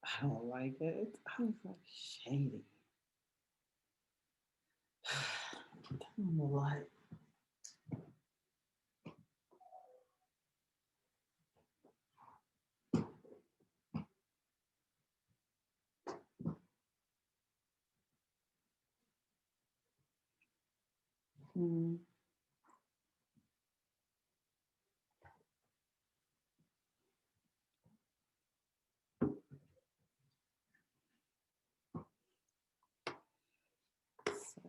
I don't like it. I was like shady. I don't know why. Hmm. So,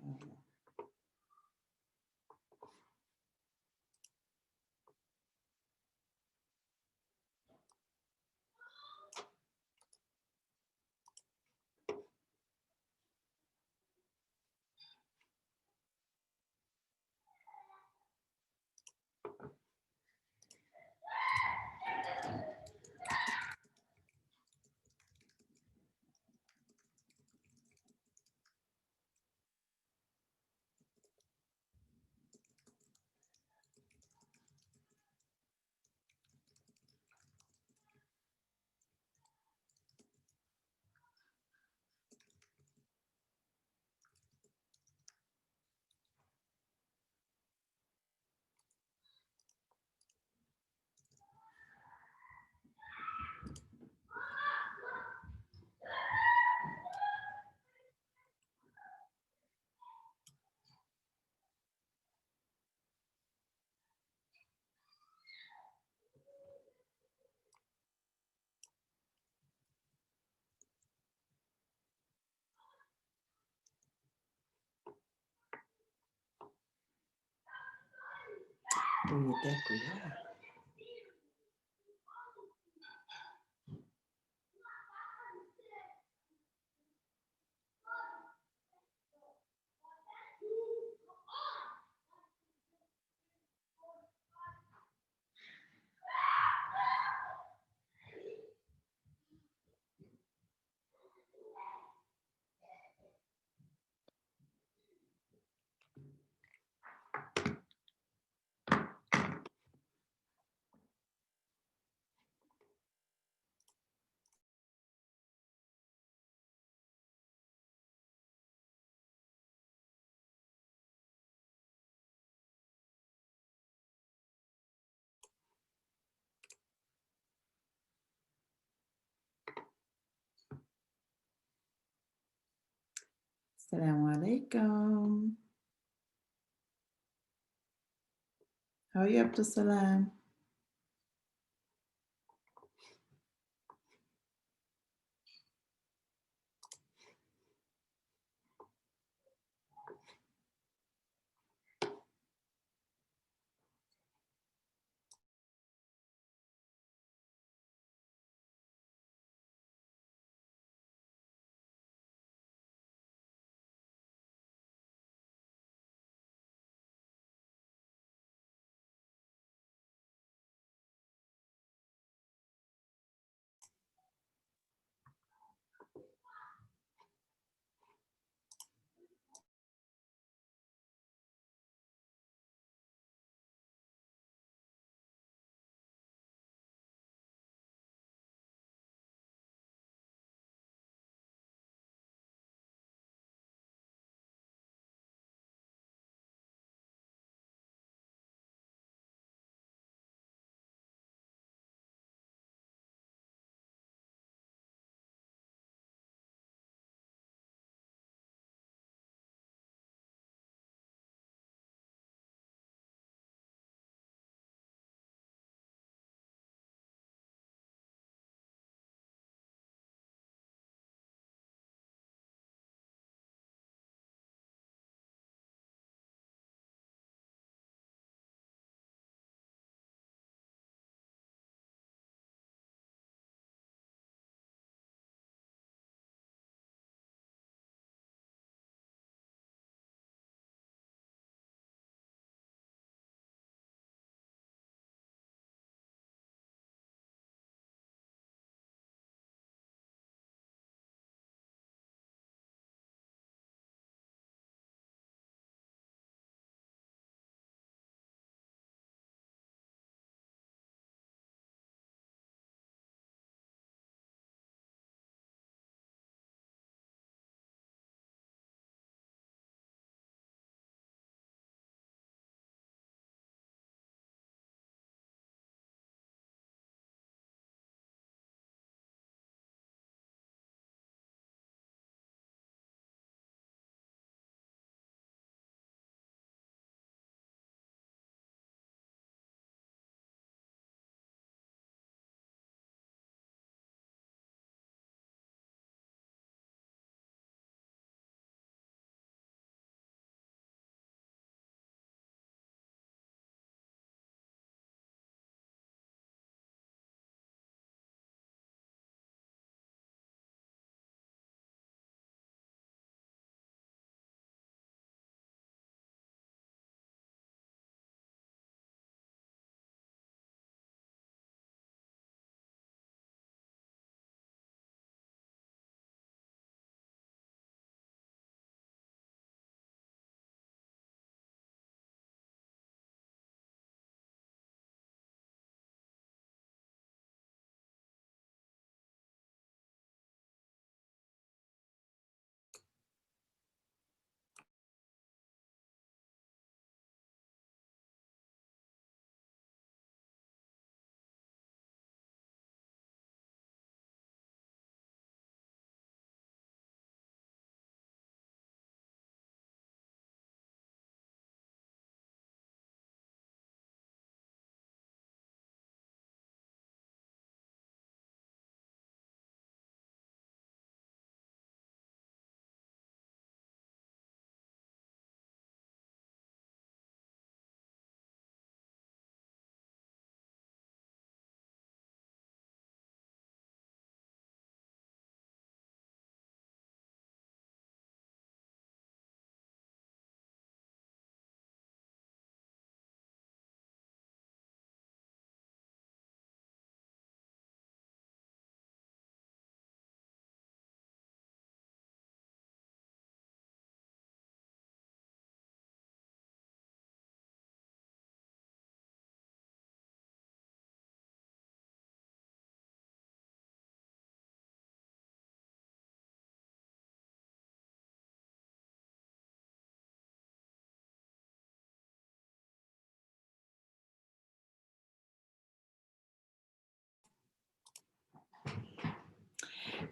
bring it back to yeah. Assalamu alaikum. How are you up to salam?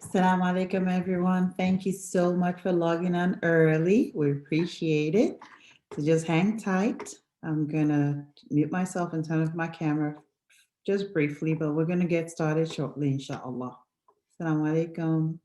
Assalamu alaikum, everyone. Thank you so much for logging on early. We appreciate it. So just hang tight. I'm going to mute myself and turn off my camera just briefly, but we're going to get started shortly, inshallah. Assalamu alaikum.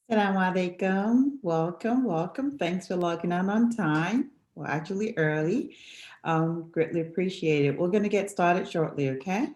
Assalamu alaikum. Welcome, welcome. Thanks for logging on time. Well, actually early. Greatly appreciate it. We're going to get started shortly, okay?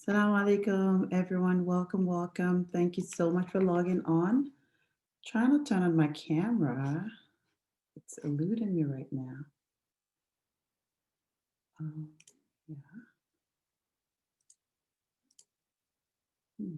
Assalamu alaikum, everyone. Welcome, welcome. Thank you so much for logging on. Trying to turn on my camera. It's eluding me right now. Yeah. Hmm.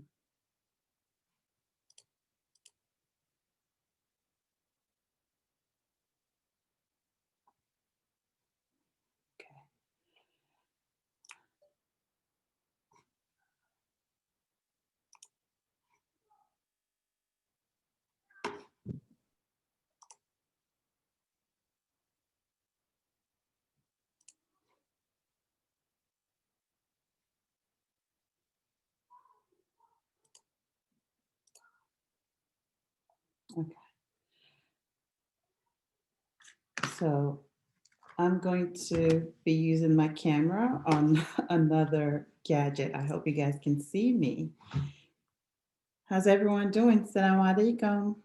Okay. So I'm going to be using my camera on another gadget. I hope you guys can see me. How's everyone doing? Assalamu alaikum.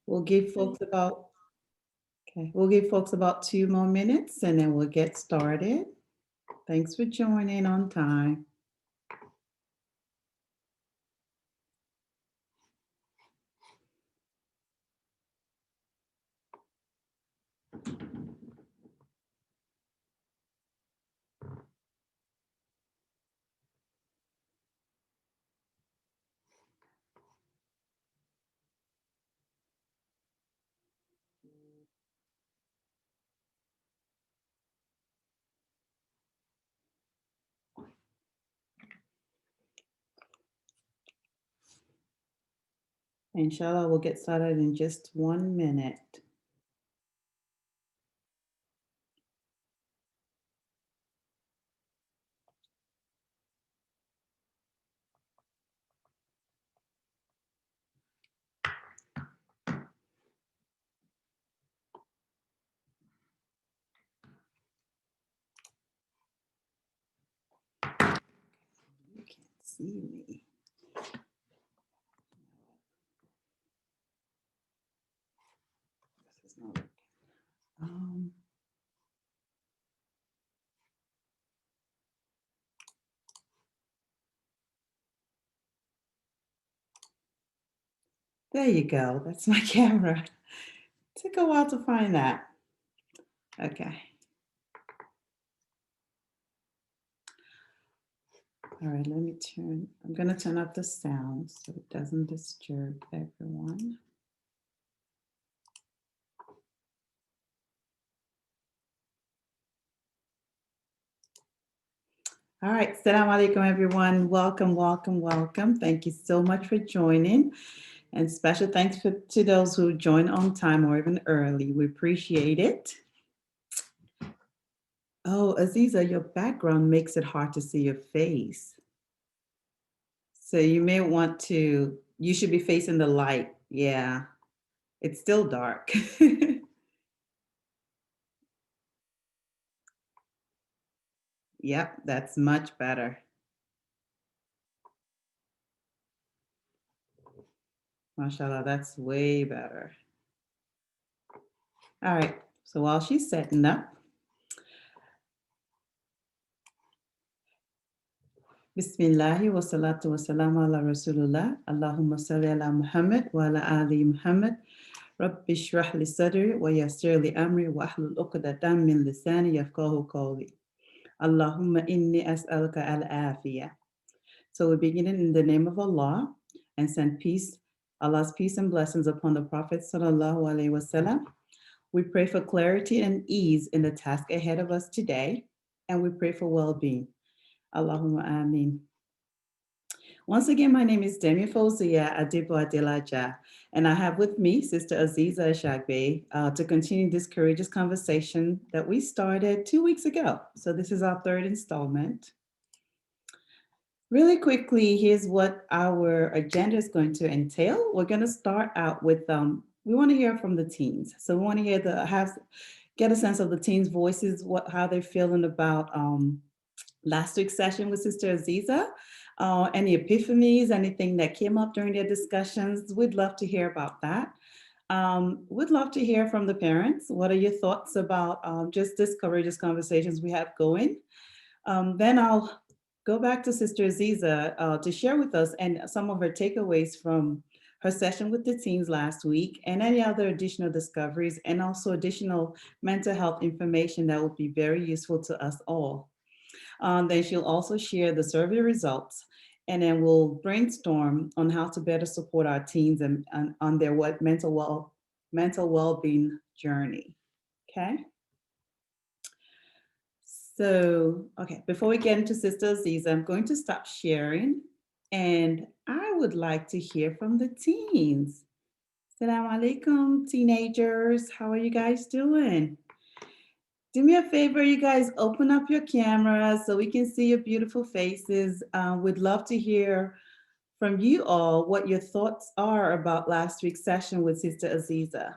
We'll give folks about we'll give folks about 2 more minutes and then we'll get started. Thanks for joining on time. Inshallah, we'll get started in just 1 minute. You can't see me. This is not working. There you go. That's my camera. Took a while to find that. Okay. All right, I'm going to turn up the sound so it doesn't disturb everyone. All right, Assalamu alaikum, everyone. Welcome, welcome, welcome. Thank you so much for joining. And special thanks to those who join on time or even early. We appreciate it. Oh, Aziza, your background makes it hard to see your face. So you may want to, you should be facing the light. Yeah, it's still dark. Yep, that's much better. MashaAllah, that's way better. All right, so while she's setting up, Bismillahi wa salatu wa salamu ala Rasulullah. Allahumma salli ala Muhammad wa ala ali Muhammad. Rabbi shrah li sadri wa yassir li amri wa ahlul uqdatan min lisani yafqahu qawli. Allahumma inni as'aluka al-afiyah. So we're beginning in the name of Allah and send peace, Allah's peace and blessings upon the Prophet sallallahu alaihi wasallam. We pray for clarity and ease in the task ahead of us today, and we pray for well-being. Allahumma ameen. Once again, my name is Demi Fozia Adibo Adelaja, and I have with me Sister Aziza Shagbe to continue this courageous conversation that we started 2 weeks ago. So this is our third installment. Really quickly, here's what our agenda is going to entail. We're going to start out with, we want to hear from the teens. So we want to hear get a sense of the teens' voices, how they're feeling about last week's session with Sister Aziza. Any epiphanies, anything that came up during their discussions, we'd love to hear about that. We'd love to hear from the parents. What are your thoughts about just this courageous conversations we have going? Then I'll go back to Sister Aziza to share with us and some of her takeaways from her session with the teens last week and any other additional discoveries and also additional mental health information that would be very useful to us all. Then she'll also share the survey results and then we'll brainstorm on how to better support our teens and on their mental well-being journey. Okay. So, okay, before we get into Sister Aziza, I'm going to stop sharing and I would like to hear from the teens. Assalamu alaikum, teenagers. How are you guys doing? Do me a favor, you guys, open up your cameras so we can see your beautiful faces. We'd love to hear from you all what your thoughts are about last week's session with Sister Aziza.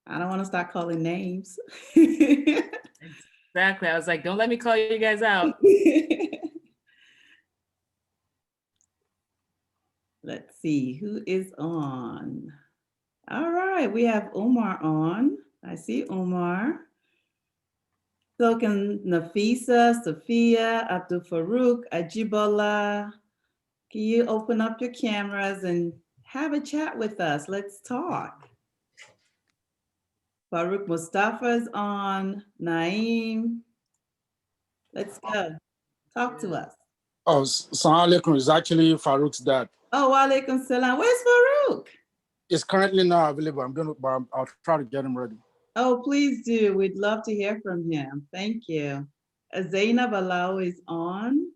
I don't want to start calling names. Exactly. I was like, don't let me call you guys out. Let's see who is on. All right, we have Omar on. I see Omar. So can Nafisa, Sophia, Abdul Farouk, Ajibola. Can you open up your cameras and have a chat with us? Let's talk. Farouk Mustafa is on. Naeem. Let's go. Talk to us. Oh, Assalamu alaikum is actually Farouk's dad. Oh, walaikum salam. Where's Farouk? It's currently not available. I'll try to get him ready. Oh, please do. We'd love to hear from him. Thank you. Zainab Alao is on.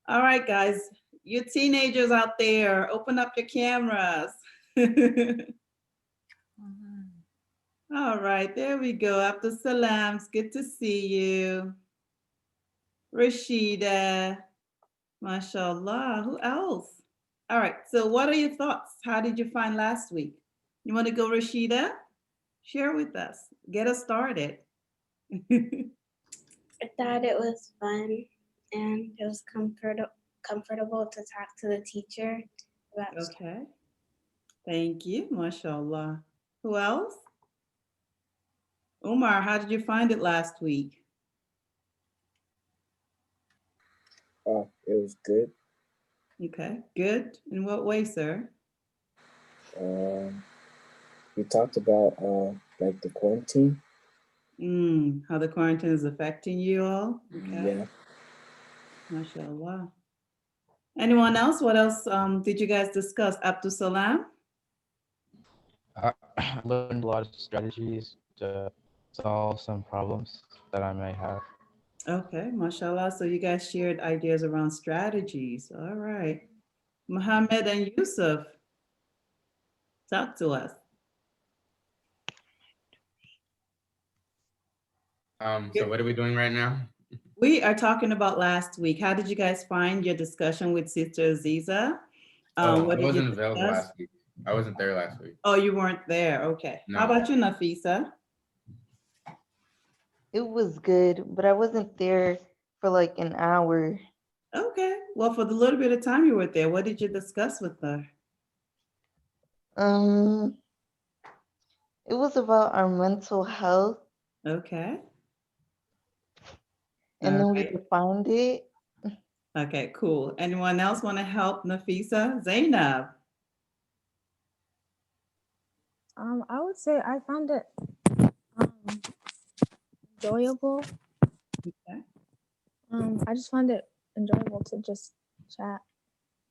All right, guys, you teenagers out there, open up your cameras. All right, there we go. Abdul Salam's good to see you. Rashida, mashallah. Who else? All right, so what are your thoughts? How did you find last week? You want to go, Rashida? Share with us. Get us started. I thought it was fun and it was comfortable to talk to the teacher about Okay. Thank you, mashallah. Who else? Umar, how did you find it last week? Oh, it was good. Okay, good. In what way, sir? We talked about like the quarantine. How the quarantine is affecting you all? Okay. Yeah. Mashallah. Anyone else? What else did you guys discuss? Abdul Salam? I learned a lot of strategies to solve some problems that I may have. Okay, mashallah. So you guys shared ideas around strategies. All right. Muhammad and Yusuf, talk to us. So what are we doing right now? We are talking about last week. How did you guys find your discussion with Sister Aziza? I What did you wasn't available discuss? last week. I wasn't there last week. Oh, you weren't there. Okay. No. How about you, Nafisa? It was good, but I wasn't there for like an hour. Okay. Well, for the little bit of time you were there, what did you discuss with her? It was about our mental health, Okay. and then we Alright. defined it. Okay, cool. Anyone else want to help Nafisa? Zainab? I would say I found it enjoyable. Okay. I just found it enjoyable to just chat.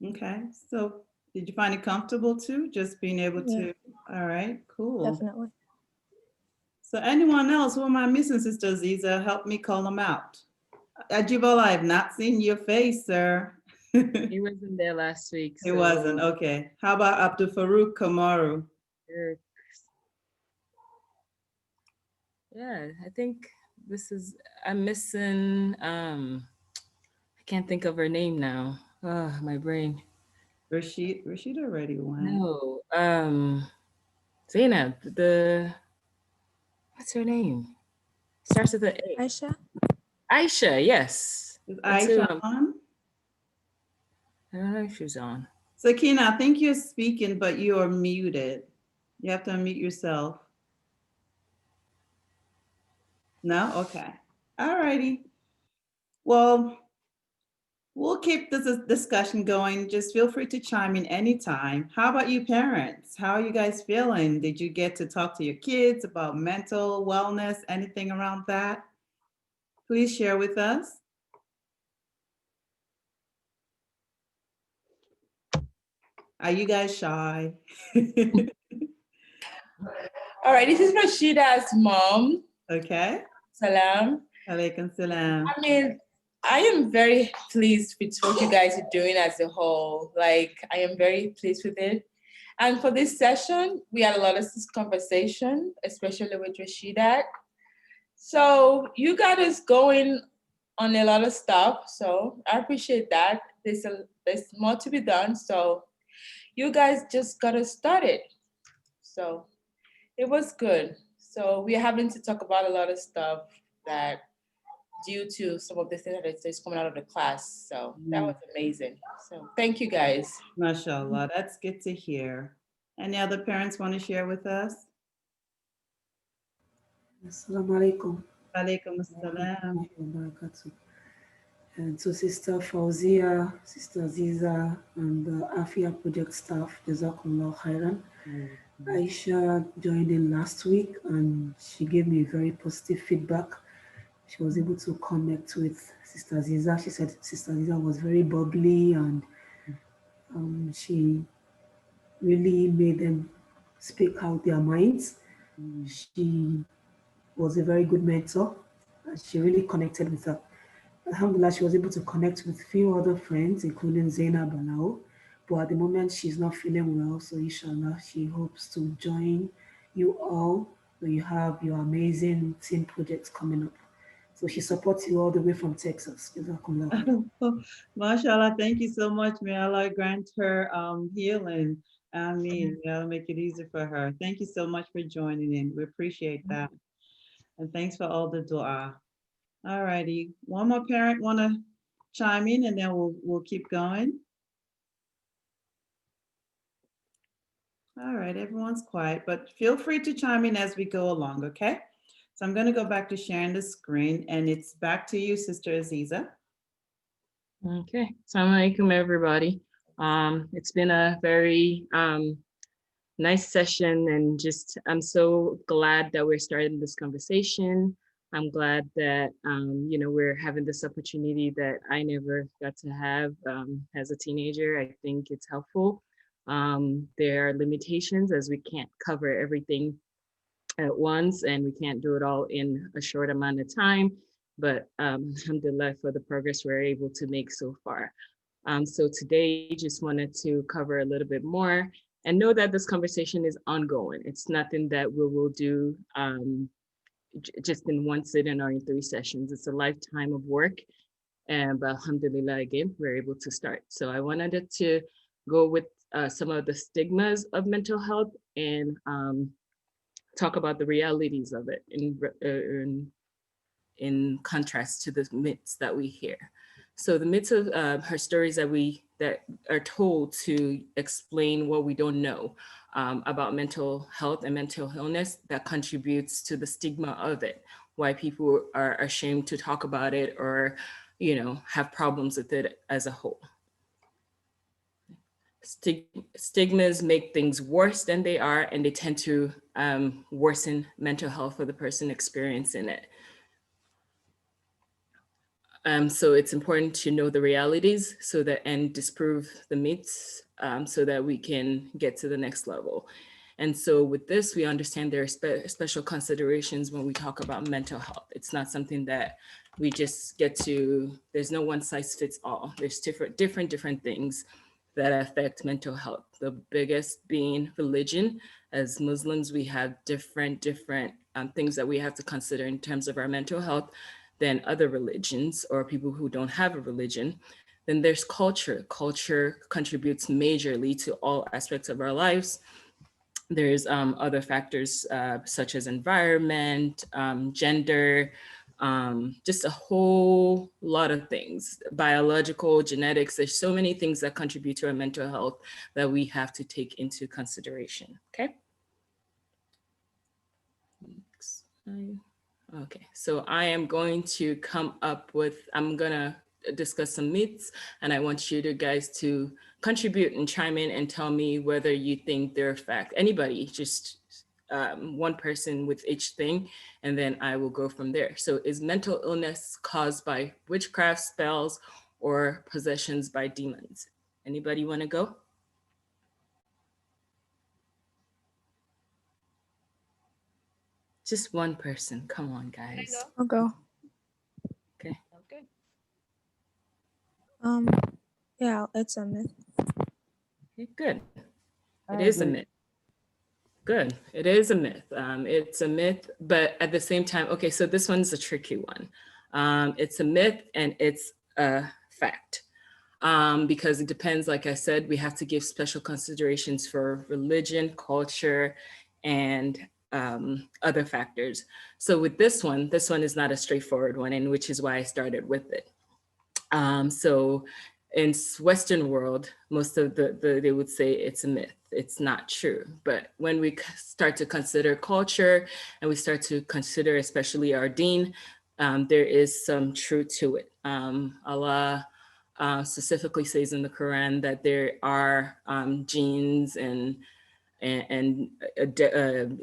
Okay. So did you find it comfortable too? Just being able Yeah. to, all right, cool. Definitely. So anyone else, who am I missing, Sister Aziza? Help me call them out. Ajibola, I have not seen your face, sir. He wasn't there last week. It wasn't, so- okay. How about Abdul Farouk Kamaru? Yeah, I think I'm missing, I can't think of her name now. My brain. Rashid already went. No, Zainab, what's her name? Starts with an A. Aisha? Aisha, yes. Is That's who Aisha on? I don't know if she's on. Sakina, I think you're speaking, but you are muted. You have to unmute yourself. No? Okay. All righty. Well, we'll keep this discussion going. Just feel free to chime in anytime. How about you parents? How are you guys feeling? Did you get to talk to your kids about mental wellness, anything around that? Please share with us. Are you guys shy? All right, this is Rashida's mom. Okay. Salam. Alaikum salam. I mean, I am very pleased with what you guys are doing as a whole. Like, I am very pleased with it. And for this session, we had a lot of this conversation, especially with Rashida. So you got us going on a lot of stuff. So I appreciate that. There's more to be done. So you guys just got us started. So it was good. So we're having to talk about a lot of stuff that due to some of the things that is coming out of the class. So that was amazing. So thank you guys. MashaAllah, that's good to hear. Any other parents want to share with us? Assalamu alaikum. Alaikum assalam. Wabarakatuh. And to Sister Fauzia, Sister Aziza, and the Afia project staff, Jazakumullah khairan. Aisha joined in last week and she gave me very positive feedback. She was able to connect with Sister Aziza. She said Sister Aziza was very bubbly and she really made them speak out their minds. She was a very good mentor. And she really connected with her. Alhamdulillah, she was able to connect with a few other friends, including Zainab Balao. But at the moment, she's not feeling well. So inshallah, she hopes to join you all when you have your amazing team projects coming up. So she supports you all the way from Texas. Jazakumullah. MashaAllah, thank you so much. May Allah grant her healing. Ameen. May Allah make it easy for her. Thank you so much for joining in. We appreciate that. And thanks for all the dua. All righty. One more parent want to chime in and then we'll keep going. All right, everyone's quiet, but feel free to chime in as we go along, okay? So I'm going to go back to sharing the screen and it's back to you, Sister Aziza. Okay, Assalamu alaikum, everybody. It's been a very nice session and just, I'm so glad that we're starting this conversation. I'm glad that, you know, we're having this opportunity that I never got to have as a teenager. I think it's helpful. There are limitations as we can't cover everything at once and we can't do it all in a short amount of time, but alhamdulillah for the progress we're able to make so far. So today, just wanted to cover a little bit more and know that this conversation is ongoing. It's nothing that we will do just in one sitting or in 3 sessions. It's a lifetime of work. And but alhamdulillah, again, we're able to start. So I wanted to go with some of the stigmas of mental health and talk about the realities of it in contrast to the myths that we hear. So the myths of her stories that are told to explain what we don't know about mental health and mental illness that contributes to the stigma of it, why people are ashamed to talk about it or, you know, have problems with it as a whole. Stigmas make things worse than they are, and they tend to worsen mental health for the person experiencing it. So it's important to know the realities so that and disprove the myths so that we can get to the next level. And so with this, we understand there are special considerations when we talk about mental health. It's not something that we just get to, there's no one size fits all. There's different things that affect mental health. The biggest being religion. As Muslims, we have different things that we have to consider in terms of our mental health than other religions or people who don't have a religion. Then there's culture. Culture contributes majorly to all aspects of our lives. There's other factors such as environment, gender, just a whole lot of things, biological, genetics. There's so many things that contribute to our mental health that we have to take into consideration, okay? Okay, so I am going to come up with, I'm gonna discuss some myths, and I want you guys to contribute and chime in and tell me whether you think they're a fact. Anybody, just one person with each thing, and then I will go from there. So is mental illness caused by witchcraft, spells, or possessions by demons? Anybody want to go? Just one person. Come on, guys. I'll go. Okay. Okay. Yeah, it's a myth. Okay, good. I It is a agree. myth. Good. It is a myth. It's a myth, but at the same time, okay, so this one's a tricky one. It's a myth and it's a fact. Because it depends, like I said, we have to give special considerations for religion, culture, and other factors. So with this one is not a straightforward one, and which is why I started with it. So in Western world, most of they would say it's a myth. It's not true. But when we start to consider culture and we start to consider especially our deen, there is some truth to it. Allah specifically says in the Quran that there are jinns and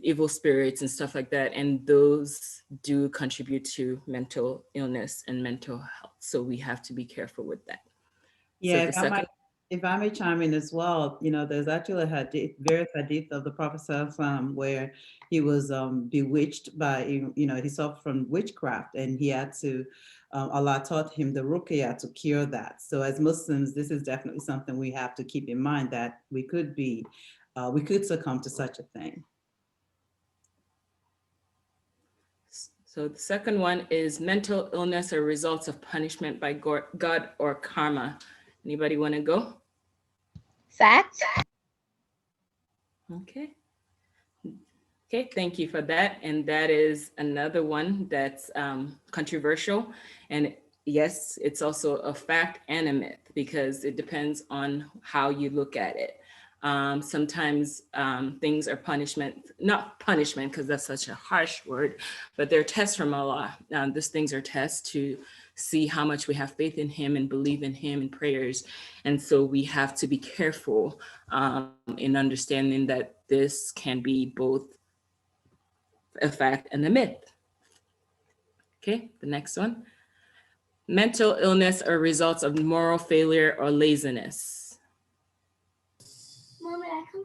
evil spirits and stuff like that, and those do contribute to mental illness and mental health. So we have to be careful with that. Yeah, So if I may chime in as well, there's actually a hadith, various hadith of the Prophet where he was bewitched by, he suffered from witchcraft, and he had to, Allah taught him the ruqyah to cure that. So as Muslims, this is definitely something we have to keep in mind, that we could succumb to such a thing. So the second one is mental illness or results of punishment by God or karma. Anybody want to go? Fact. Okay. Okay, thank you for that. And that is another one that's controversial. And yes, it's also a fact and a myth because it depends on how you look at it. Sometimes things are not punishment because that's such a harsh word, but they're tests from Allah. These things are tests to see how much we have faith in Him and believe in Him in prayers. And so we have to be careful in understanding that this can be both a fact and a myth. Okay, the next one. Mental illness or results of moral failure or laziness.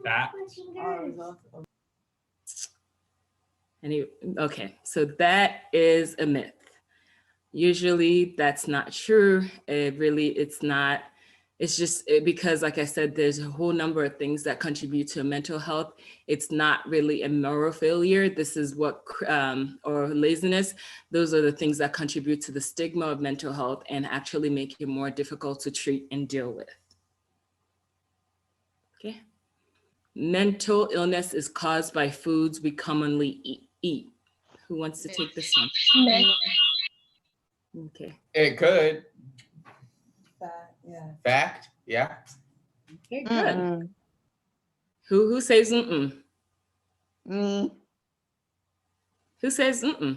That. Okay, so that is a myth. Usually that's not true. It's not. It's just because, like I said, there's a whole number of things that contribute to mental health. It's not really a moral failure. This is what, or laziness. Those are the things that contribute to the stigma of mental health and actually make it more difficult to treat and deal with. Okay. Mental illness is caused by foods we commonly eat. Who wants to take this one? Okay. It could. Yeah. Fact? Yeah. Okay, good. Who says mm-mm? Me. Who says mm-mm?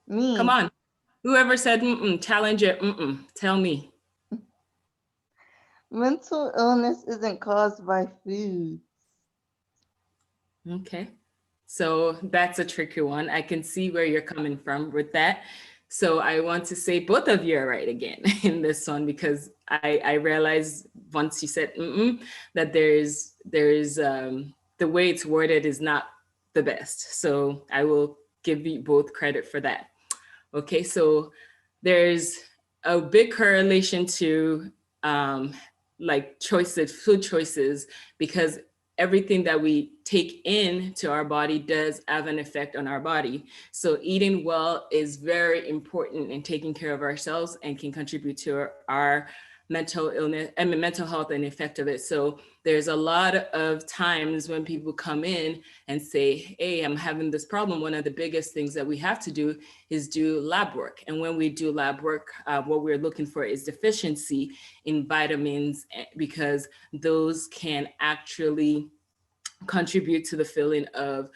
Me. Come on. Whoever said mm-mm, challenge it, mm-mm. Tell me. Mental illness isn't caused by food. Okay. So that's a tricky one. I can see where you're coming from with that. So I want to say both of you are right again in this one, because I realized once you said that there is the way it's worded is not the best. So I will give you both credit for that. Okay, so there's a big correlation to like food choices, because everything that we take into our body does have an effect on our body. So eating well is very important in taking care of ourselves and can contribute to our mental illness and mental health and effect of it. So there's a lot of times when people come in and say, hey, I'm having this problem. One of the biggest things that we have to do is do lab work. And when we do lab work, what we're looking for is deficiency in vitamins, because those can actually contribute to the feeling of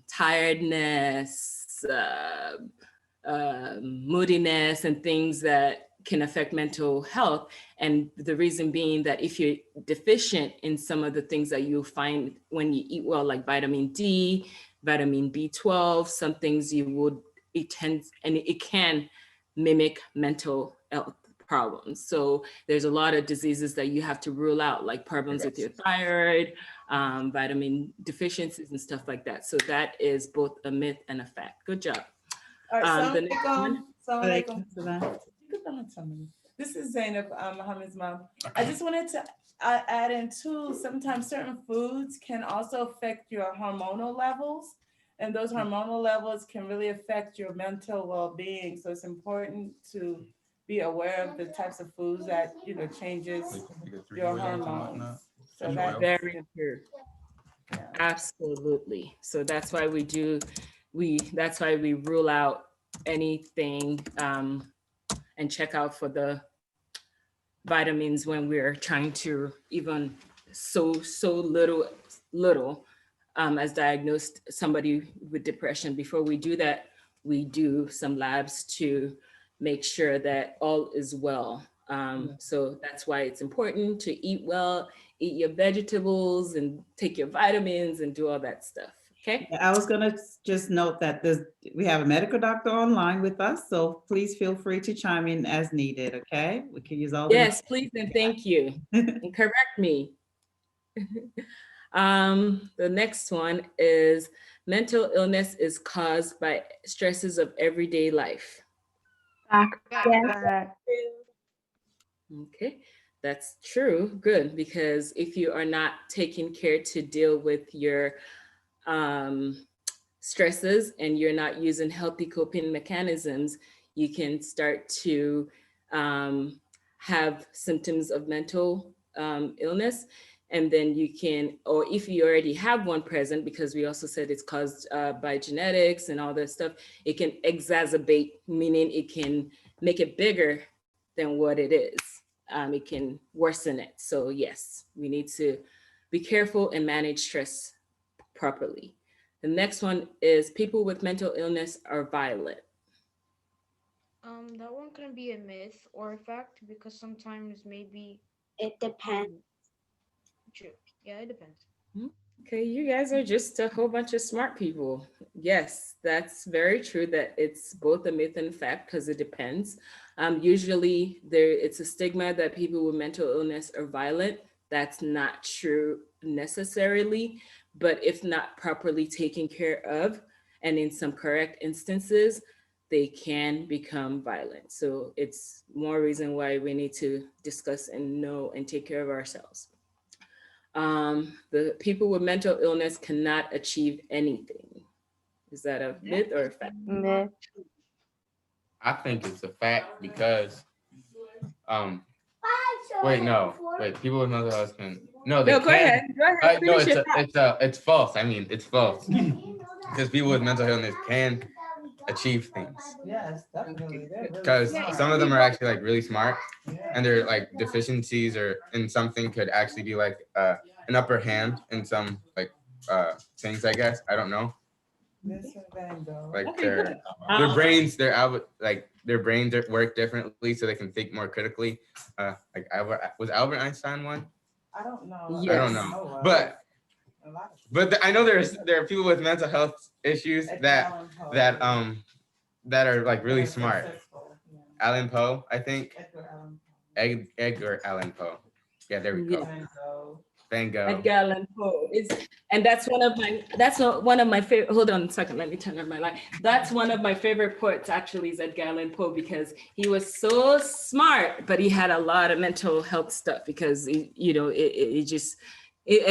tiredness, moodiness and things that can affect mental health. And the reason being that if you're deficient in some of the things that you find when you eat well, like vitamin D, vitamin B12, some things it can mimic mental health problems. So there's a lot of diseases that you have to rule out, like problems with your thyroid, vitamin deficiencies and stuff like that. So that is both a myth and a fact. Good job. All right, The next one. This is Zainab, Muhammad's mom. I just wanted to add in too, sometimes certain foods can also affect your hormonal levels. And those hormonal levels can really affect your mental well-being. So it's important to be aware of the types of foods that, changes your hormones. So that's very true. Absolutely. So that's why that's why we rule out anything and check out for the vitamins when we're trying to even so little as diagnosed somebody with depression. Before we do that, we do some labs to make sure that all is well. So that's why it's important to eat well, eat your vegetables and take your vitamins and do all that stuff. Okay. I was gonna just note that we have a medical doctor online with us, so please feel free to chime in as needed, okay? We can use all the— Yes, please and thank you. And correct me. The next one is mental illness is caused by stresses of everyday life. Okay, that's true. Good, because if you are not taking care to deal with your stresses and you're not using healthy coping mechanisms, you can start to have symptoms of mental illness. And then you can, or if you already have one present, because we also said it's caused by genetics and all that stuff, it can exacerbate, meaning it can make it bigger than what it is. It can worsen it. So yes, we need to be careful and manage stress properly. The next one is people with mental illness are violent. That one can be a myth or a fact because sometimes maybe it depends. True. Yeah, it depends. Okay, you guys are just a whole bunch of smart people. Yes, that's very true that it's both a myth and a fact because it depends. Usually it's a stigma that people with mental illness are violent. That's not true necessarily, but if not properly taken care of, and in some correct instances, they can become violent. So it's more reason why we need to discuss and know and take care of ourselves. The people with mental illness cannot achieve anything. Is that a myth or a fact? Myth. I think it's a fact because, people with mental health can, Go ahead. No, it's false. I mean, it's false. Because people with mental illness can achieve things. Yes, definitely. Because some of them are actually like really smart, and their like deficiencies or in something could actually be like an upper hand in some like things. I guess I don't know. Like their brains, their brains work differently, so they can think more critically. Like was Albert Einstein one? I don't know. Yes. I don't know, but I know there are people with mental health issues that are like really smart. Allan Poe, I think. Edgar Allan Poe. Yeah, there we go. Van Gogh. Edgar Allan Poe and that's one of my favorite. Hold on a second, let me turn on my light. That's one of my favorite poets actually, is Edgar Allan Poe, because he was so smart, but he had a lot of mental health stuff because at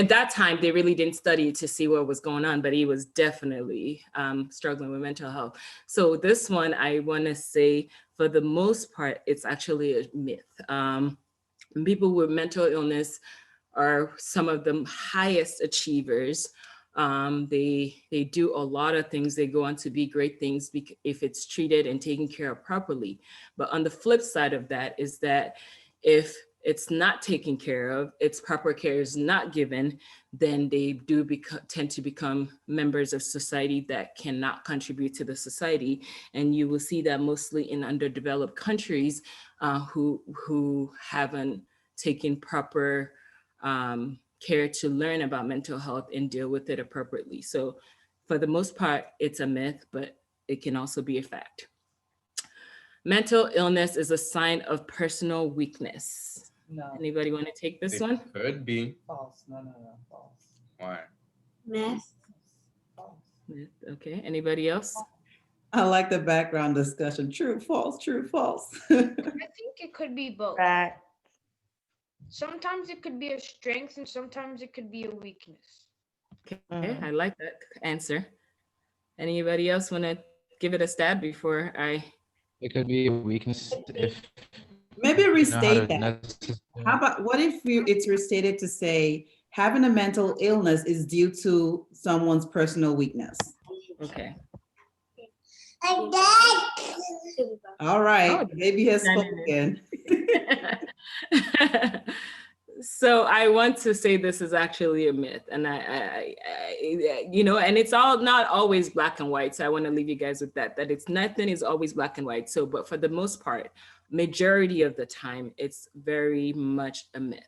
that time they really didn't study to see what was going on, but he was definitely struggling with mental health. So this one, I want to say for the most part, it's actually a myth. People with mental illness are some of the highest achievers. They do a lot of things. They go on to be great things if it's treated and taken care of properly. But on the flip side of that is that if it's not taken care of, its proper care is not given, then they do tend to become members of society that cannot contribute to the society. And you will see that mostly in underdeveloped countries who haven't taken proper care to learn about mental health and deal with it appropriately. So for the most part, it's a myth, but it can also be a fact. Mental illness is a sign of personal weakness. No. Anybody want to take this It one? could be. False. No, false. Why? Myth. Myth. Okay, anybody else? I like the background discussion. True, false, true, false. I think it could be both. Fact. Sometimes it could be a strength and sometimes it could be a weakness. Okay, I like that answer. Anybody else want to give it a stab before I? It could be a weakness if Maybe you know how restate to that. How about, what if it's restated to say, having a mental illness is due to someone's personal weakness? Okay. All right, Oh, baby has no, no, no. spoken. So I want to say this is actually a myth, and I you know, and it's all not always black and white. So I want to leave you guys with that it's nothing is always black and white. So, but for the most part, majority of the time, it's very much a myth.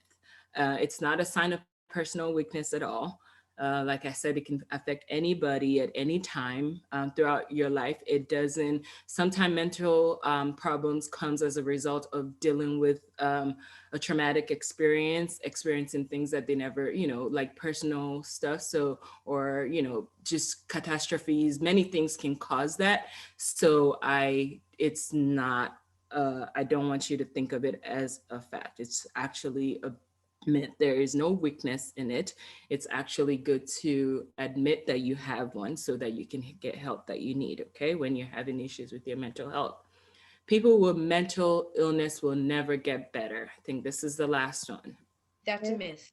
It's not a sign of personal weakness at all. Like I said, it can affect anybody at any time throughout your life. It doesn't, sometimes mental problems comes as a result of dealing with a traumatic experiencing things that they never, you know, like personal stuff. So, or, you know, just catastrophes, many things can cause that. So it's not, I don't want you to think of it as a fact. It's actually a myth. There is no weakness in it. It's actually good to admit that you have one so that you can get help that you need, okay, when you're having issues with your mental health. People with mental illness will never get better. I think this is the last one. That's a myth.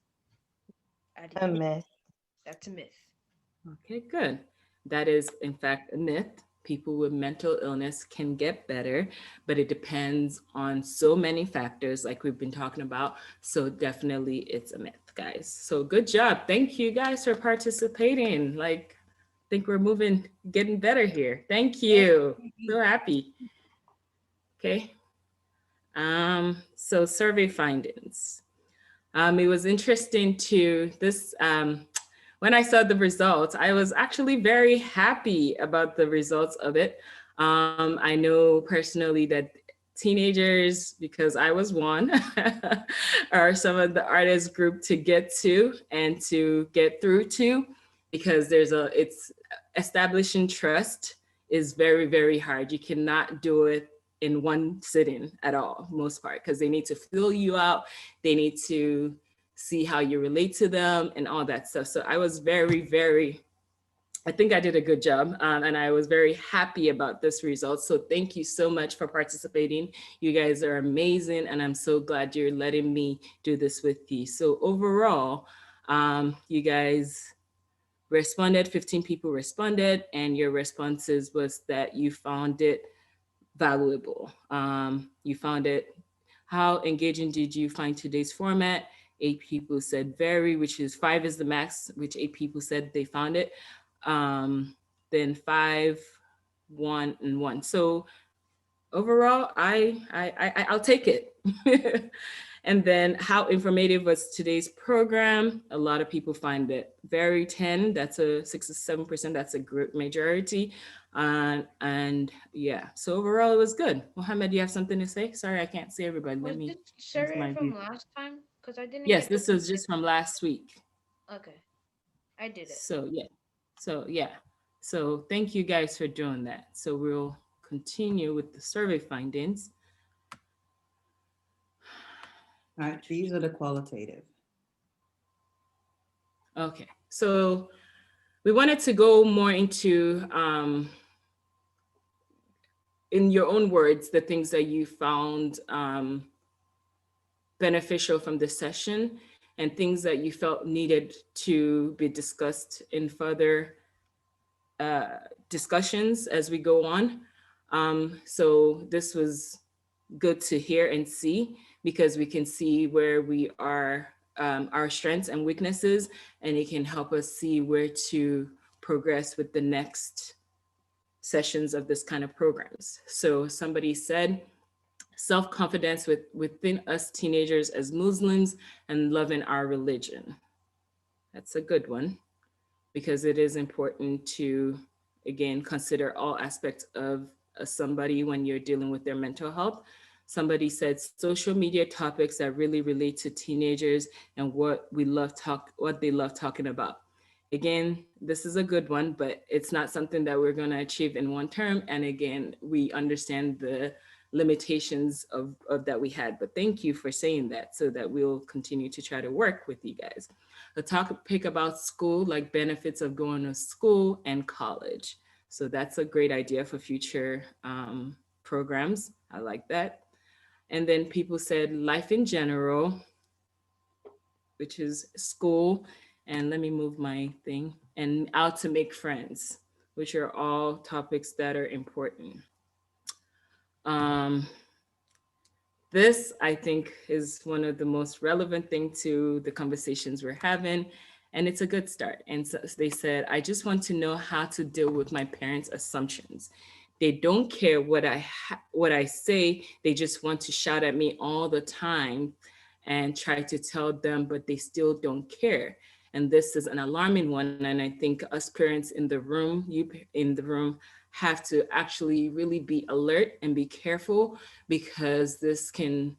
A myth. That's a myth. Okay, good. That is, in fact, a myth. People with mental illness can get better, but it depends on so many factors like we've been talking about. So definitely it's a myth, guys. So good job. Thank you guys for participating. Like, I think we're getting better here. Thank you. So happy. Okay. So survey findings. It was interesting to this, when I saw the results, I was actually very happy about the results of it. I know personally that teenagers, because I was one, are some of the hardest group to get to and to get through to, because it's establishing trust is very, very hard. You cannot do it in one sitting at all, most part, because they need to fill you out. They need to see how you relate to them and all that stuff. So I was very, I think I did a good job, and I was very happy about this result. So thank you so much for participating. You guys are amazing, and I'm so glad you're letting me do this with you. So overall, you guys responded, 15 people responded, and your responses was that you found it valuable. You found it, how engaging did you find today's format? 8 people said very, which is 5 is the max, which 8 people said they found it. Then 5, 1, and 1. So overall, I'll take it. And then how informative was today's program? A lot of people find it very 10. That's a 6 or 7%. That's a great majority. And yeah, so overall it was good. Mohammed, you have something to say? Sorry, I can't see everybody. Was Let me. this survey from last time? Because I didn't. Yes, get this was just from last week. Okay, I did it. So yeah. So thank you guys for doing that. So we'll continue with the survey findings. All right, these are the qualitative. Okay, so we wanted to go more into, in your own words, the things that you found beneficial from this session and things that you felt needed to be discussed in further discussions as we go on. So this was good to hear and see, because we can see where we are, our strengths and weaknesses, and it can help us see where to progress with the next sessions of this kind of programs. So somebody said, self-confidence within us teenagers as Muslims and loving our religion. That's a good one, because it is important to, again, consider all aspects of somebody when you're dealing with their mental health. Somebody said social media topics that really relate to teenagers and what they love talking about. Again, this is a good one, but it's not something that we're going to achieve in one term. And again, we understand the limitations of that we had, but thank you for saying that, so that we'll continue to try to work with you guys. A topic about school, like benefits of going to school and college. So that's a great idea for future programs. I like that. And then people said life in general, which is school, and let me move my thing, and how to make friends, which are all topics that are important. This, I think, is one of the most relevant things to the conversations we're having, and it's a good start. And so they said, I just want to know how to deal with my parents' assumptions. They don't care what I say, they just want to shout at me all the time and try to tell them, but they still don't care. And this is an alarming one. And I think us parents in the room, you in the room, have to actually really be alert and be careful, because this can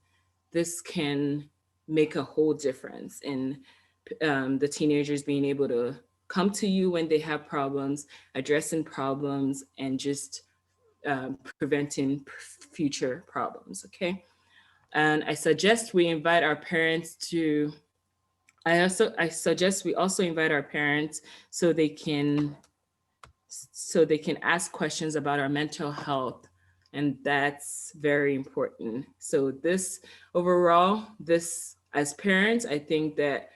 make a whole difference in the teenagers being able to come to you when they have problems, addressing problems, and just preventing future problems, okay? And I suggest we invite our parents to, I suggest we also invite our parents so they can ask questions about our mental health, and that's very important. So this overall, this as parents, I think that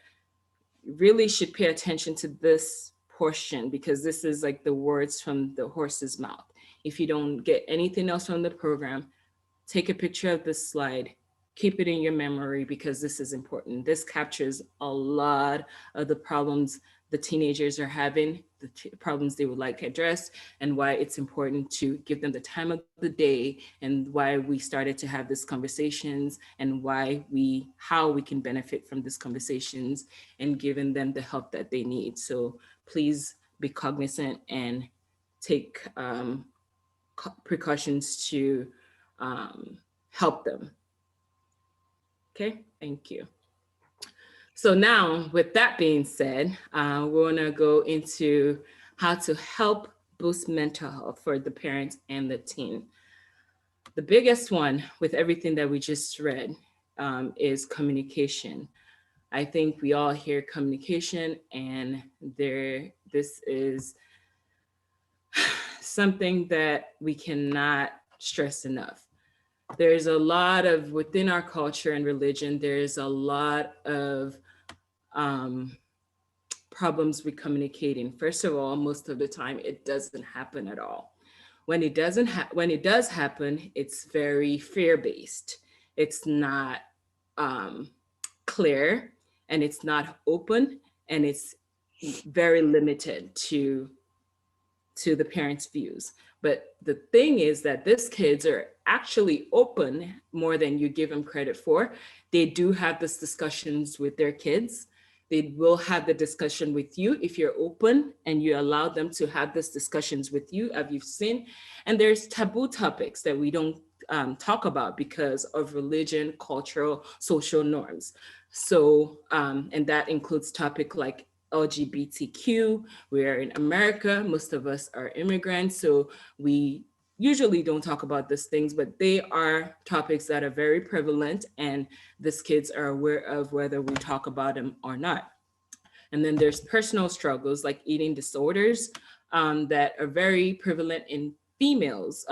really should pay attention to this portion, because this is like the words from the horse's mouth. If you don't get anything else from the program, take a picture of this slide, keep it in your memory, because this is important. This captures a lot of the problems the teenagers are having, the problems they would like addressed, and why it's important to give them the time of the day, and why we started to have these conversations, and how we can benefit from these conversations, and giving them the help that they need. So please be cognizant and take precautions to help them. Okay, thank you. So now, with that being said, we're gonna go into how to help boost mental health for the parents and the teen. The biggest one with everything that we just read is communication. I think we all hear communication, and this is something that we cannot stress enough. There's a lot of, within our culture and religion, there's a lot of problems with communicating. First of all, most of the time it doesn't happen at all. When it does happen, it's very fear-based. It's not clear, and it's not open, and it's very limited to the parents' views. But the thing is that these kids are actually open more than you give them credit for. They do have these discussions with their kids. They will have the discussion with you if you're open and you allow them to have these discussions with you, as you've seen. And there's taboo topics that we don't talk about because of religion, cultural, social norms. So, and that includes topics like LGBTQ. We're in America, most of us are immigrants, so we usually don't talk about these things, but they are topics that are very prevalent, and these kids are aware of whether we talk about them or not. And then there's personal struggles like eating disorders that are very prevalent in females.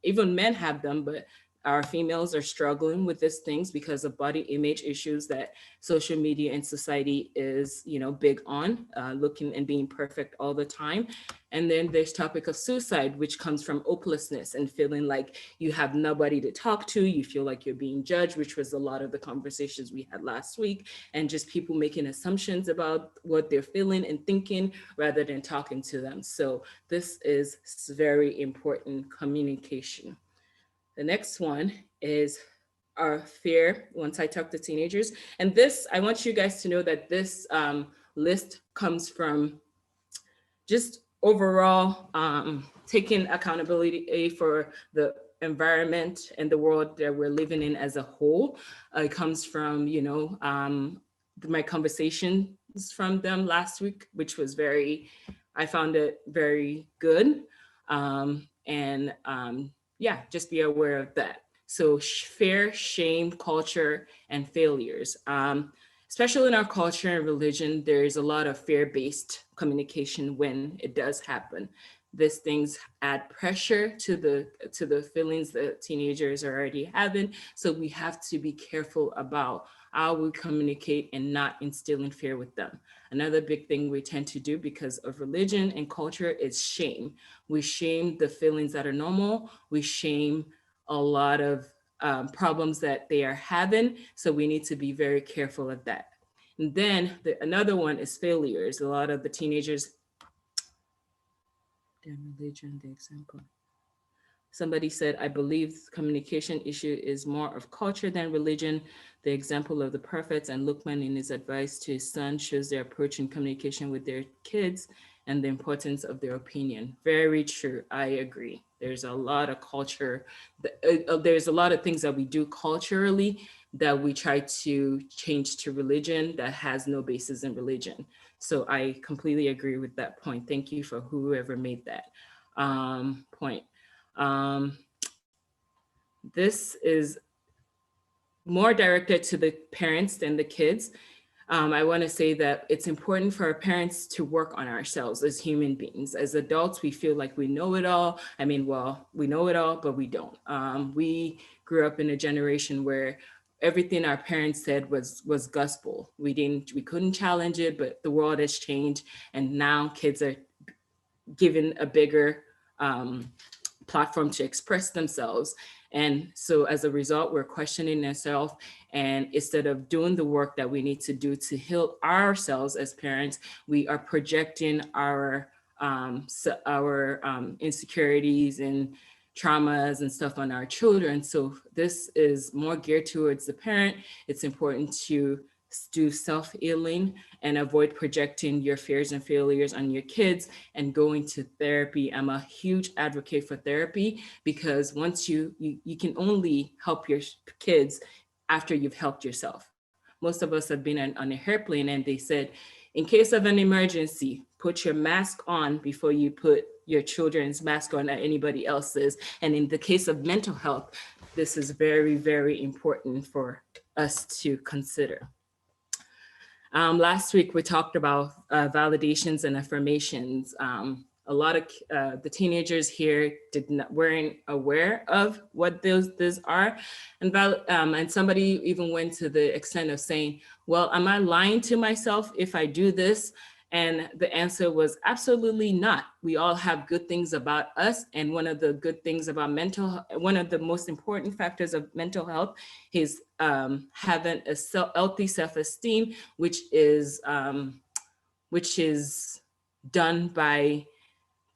Even men have them, but our females are struggling with these things because of body image issues that social media and society is, big on, looking and being perfect all the time. And then there's topic of suicide, which comes from hopelessness and feeling like you have nobody to talk to. You feel like you're being judged, which was a lot of the conversations we had last week, and just people making assumptions about what they're feeling and thinking rather than talking to them. So this is very important communication. The next one is our fear once I talk to teenagers. And this, I want you guys to know that this list comes from just overall taking accountability for the environment and the world that we're living in as a whole. It comes from, my conversations from them last week, which was I found it very good. Yeah, just be aware of that. So fear, shame, culture, and failures. Especially in our culture and religion, there's a lot of fear-based communication when it does happen. These things add pressure to the feelings that teenagers are already having. So we have to be careful about how we communicate and not instilling fear with them. Another big thing we tend to do because of religion and culture is shame. We shame the feelings that are normal. We shame a lot of problems that they are having. So we need to be very careful of that. And then another one is failures. A lot of the teenagers, religion, the example. Somebody said, I believe communication issue is more of culture than religion. The example of the prophets and Luqman in his advice to his son shows their approach in communication with their kids and the importance of their opinion. Very true, I agree. There's a lot of culture, there's a lot of things that we do culturally that we try to change to religion that has no basis in religion. So I completely agree with that point. Thank you for whoever made that point. This is more directed to the parents than the kids. I want to say that it's important for our parents to work on ourselves as human beings. As adults, we feel like we know it all. I mean, well, we know it all, but we don't. We grew up in a generation where everything our parents said was gospel. We couldn't challenge it, but the world has changed. And now kids are given a bigger platform to express themselves. And so as a result, we're questioning ourselves. And instead of doing the work that we need to do to heal ourselves as parents, we are projecting our insecurities and traumas and stuff on our children. So this is more geared towards the parent. It's important to do self-healing and avoid projecting your fears and failures on your kids and going to therapy. I'm a huge advocate for therapy because once you can only help your kids after you've helped yourself. Most of us have been on a airplane and they said, in case of an emergency, put your mask on before you put your children's mask on or anybody else's. And in the case of mental health, this is very, very important for us to consider. Last week, we talked about validations and affirmations. A lot of the teenagers here weren't aware of what those are. And somebody even went to the extent of saying, well, am I lying to myself if I do this? And the answer was absolutely not. We all have good things about us. And one of the good things about one of the most important factors of mental health is having a healthy self-esteem, which is done by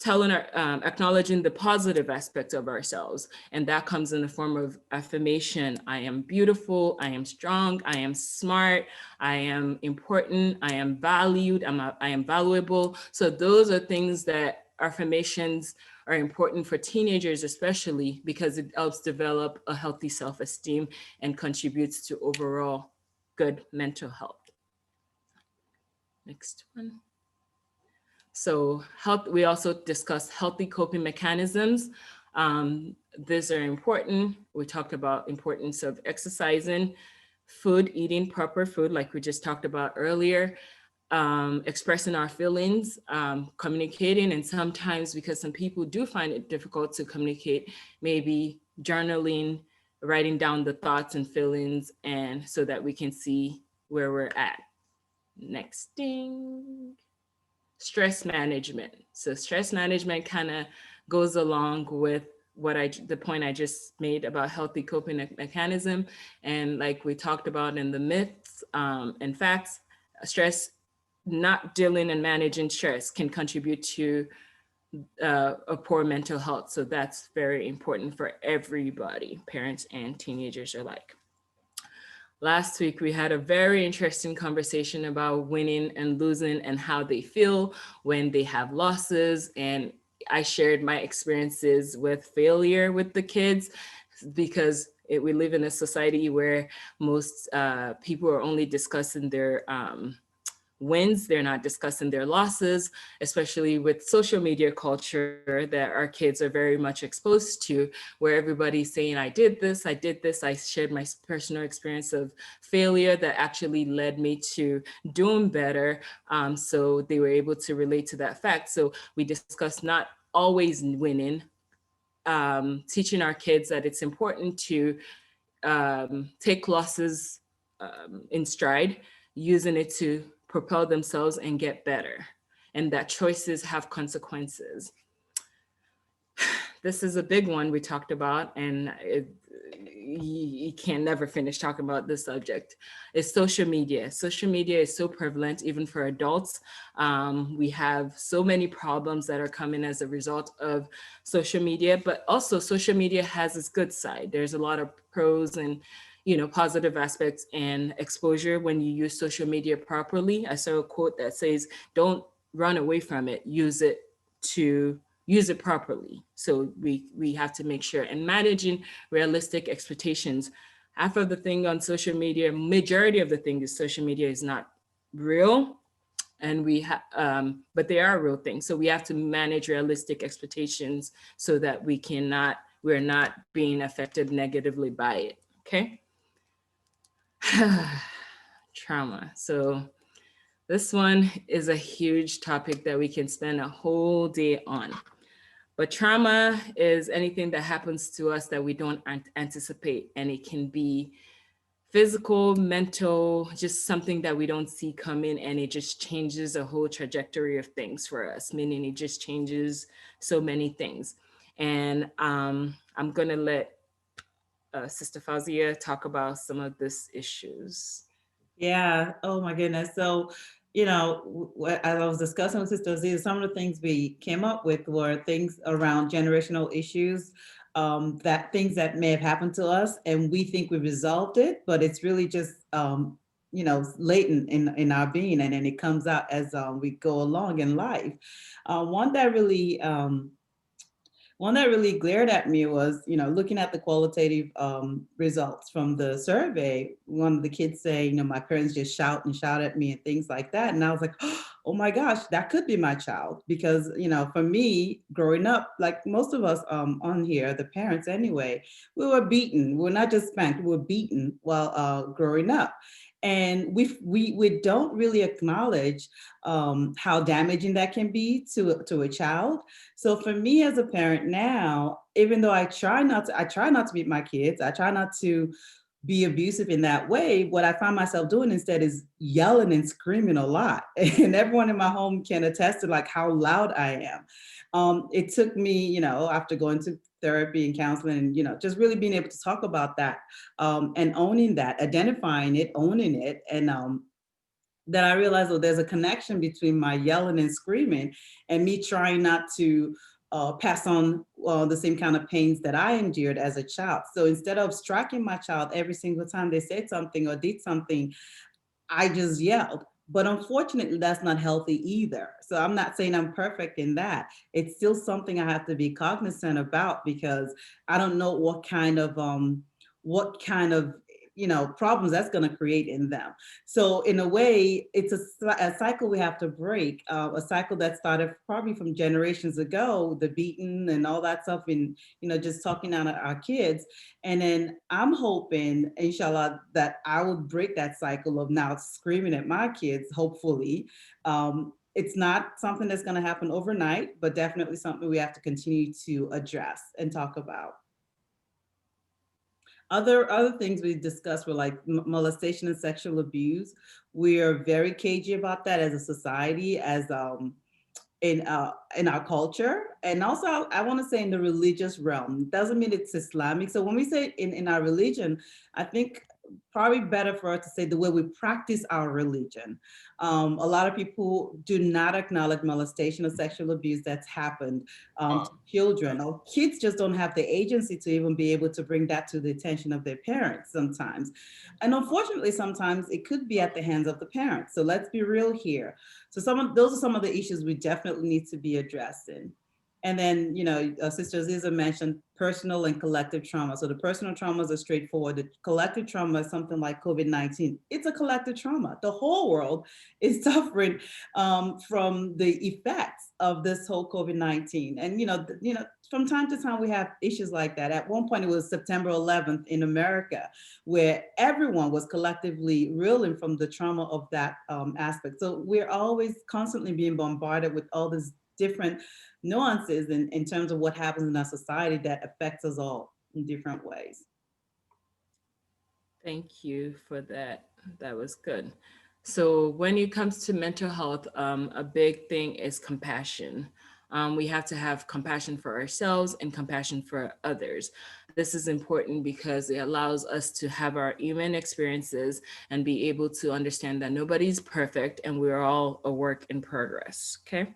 acknowledging the positive aspects of ourselves. And that comes in the form of affirmation. I am beautiful, I am strong, I am smart, I am important, I am valued, I am valuable. So those are things that affirmations are important for teenagers, especially because it helps develop a healthy self-esteem and contributes to overall good mental health. Next one. So we also discussed healthy coping mechanisms. These are important. We talked about importance of exercising, food, eating proper food, like we just talked about earlier, expressing our feelings, communicating, and sometimes because some people do find it difficult to communicate, maybe journaling, writing down the thoughts and feelings, and so that we can see where we're at. Next thing, stress management. So stress management kind of goes along with the point I just made about healthy coping mechanism. And like we talked about in the myths and facts, stress, not dealing and managing stress can contribute to a poor mental health. So that's very important for everybody, parents and teenagers alike. Last week, we had a very interesting conversation about winning and losing and how they feel when they have losses. And I shared my experiences with failure with the kids, because we live in a society where most people are only discussing their wins, they're not discussing their losses, especially with social media culture that our kids are very much exposed to, where everybody's saying, I did this. I shared my personal experience of failure that actually led me to doing better. So they were able to relate to that fact. So we discussed not always winning, teaching our kids that it's important to take losses in stride, using it to propel themselves and get better, and that choices have consequences. This is a big one we talked about, and you can never finish talking about this subject. Is social media. Social media is so prevalent even for adults. We have so many problems that are coming as a result of social media, but also social media has its good side. There's a lot of pros and positive aspects and exposure when you use social media properly. I saw a quote that says, don't run away from it, use it properly. So we have to make sure, and managing realistic expectations. Half of the thing on social media, majority of the thing is social media is not real, and but they are real things. So we have to manage realistic expectations so that we're not being affected negatively by it. Okay. Trauma. So this one is a huge topic that we can spend a whole day on. But trauma is anything that happens to us that we don't anticipate. And it can be physical, mental, just something that we don't see coming, and it just changes the whole trajectory of things for us, meaning it just changes so many things. And I'm gonna let Sister Fawzia talk about some of these issues. Yeah. Oh my goodness. So, as I was discussing with Sister Aziza, some of the things we came up with were things around generational issues, things that may have happened to us, and we think we resolved it, but it's really just, latent in our being, and then it comes out as we go along in life. One that really glared at me was, looking at the qualitative results from the survey. One of the kids say, my parents just shout at me and things like that. And I was like, oh my gosh, that could be my child. Because, for me, growing up, like most of us on here, the parents anyway, we were beaten. We were not just spanked, we were beaten while growing up. And we don't really acknowledge how damaging that can be to a child. So for me as a parent now, even though I try not to beat my kids, I try not to be abusive in that way, what I find myself doing instead is yelling and screaming a lot. And everyone in my home can attest to like how loud I am. It took me, after going to therapy and counseling, and, just really being able to talk about that and owning that, identifying it, owning it. And then I realized, there's a connection between my yelling and screaming and me trying not to pass on the same kind of pains that I endured as a child. So instead of striking my child every single time they said something or did something, I just yelled. But unfortunately, that's not healthy either. So I'm not saying I'm perfect in that. It's still something I have to be cognizant about, because I don't know what kind of problems that's going to create in them. So in a way, it's a cycle we have to break, a cycle that started probably from generations ago, the beating and all that stuff, and just talking down at our kids. And then I'm hoping, inshallah, that I will break that cycle of now screaming at my kids, hopefully. It's not something that's going to happen overnight, but definitely something we have to continue to address and talk about. Other things we discussed were like molestation and sexual abuse. We are very cagey about that as a society, as in our culture, and also I want to say in the religious realm. Doesn't mean it's Islamic. So when we say in our religion, I think probably better for us to say the way we practice our religion. A lot of people do not acknowledge molestation or sexual abuse that's happened to children, or kids just don't have the agency to even be able to bring that to the attention of their parents sometimes. And unfortunately, sometimes it could be at the hands of the parents. So let's be real here. So those are some of the issues we definitely need to be addressing. And then, Sister Aziza mentioned personal and collective trauma. So the personal traumas are straightforward. The collective trauma is something like COVID-19. It's a collective trauma. The whole world is suffering from the effects of this whole COVID-19. And, from time to time, we have issues like that. At one point, it was September 11th in America, where everyone was collectively reeling from the trauma of that aspect. So we're always constantly being bombarded with all these different nuances in terms of what happens in our society that affects us all in different ways. Thank you for that. That was good. So when it comes to mental health, a big thing is compassion. We have to have compassion for ourselves and compassion for others. This is important because it allows us to have our human experiences and be able to understand that nobody's perfect and we're all a work in progress, okay?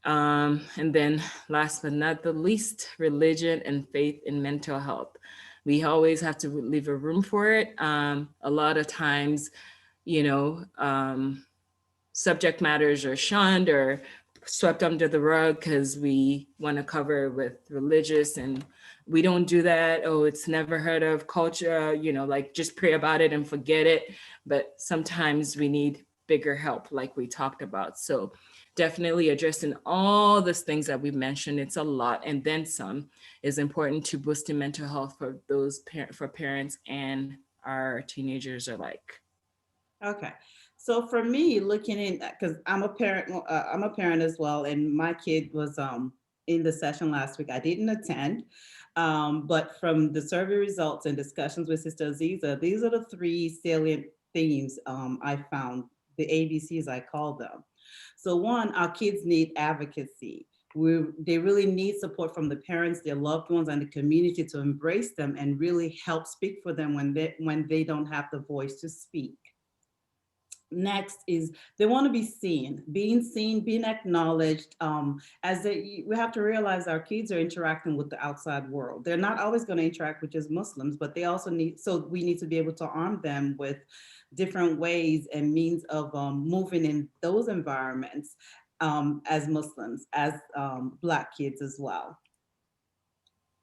And then last but not the least, religion and faith in mental health. We always have to leave a room for it. A lot of times, subject matters are shunned or swept under the rug because we want to cover with religious, and we don't do that. Oh, it's never heard of culture, like just pray about it and forget it. But sometimes we need bigger help, like we talked about. So definitely addressing all these things that we've mentioned, it's a lot, and then some, is important to boosting mental health for those for parents and our teenagers alike. Okay, so for me, looking in, because I'm a parent as well, and my kid was in the session last week. I didn't attend, but from the survey results and discussions with Sister Aziza, these are the three salient themes I found, the ABCs I call them. So one, our kids need advocacy. They really need support from the parents, their loved ones, and the community to embrace them and really help speak for them when they don't have the voice to speak. Next is they want to be seen, being acknowledged. We have to realize our kids are interacting with the outside world. They're not always going to interact with just Muslims, but they also we need to be able to arm them with different ways and means of moving in those environments as Muslims, as Black kids as well.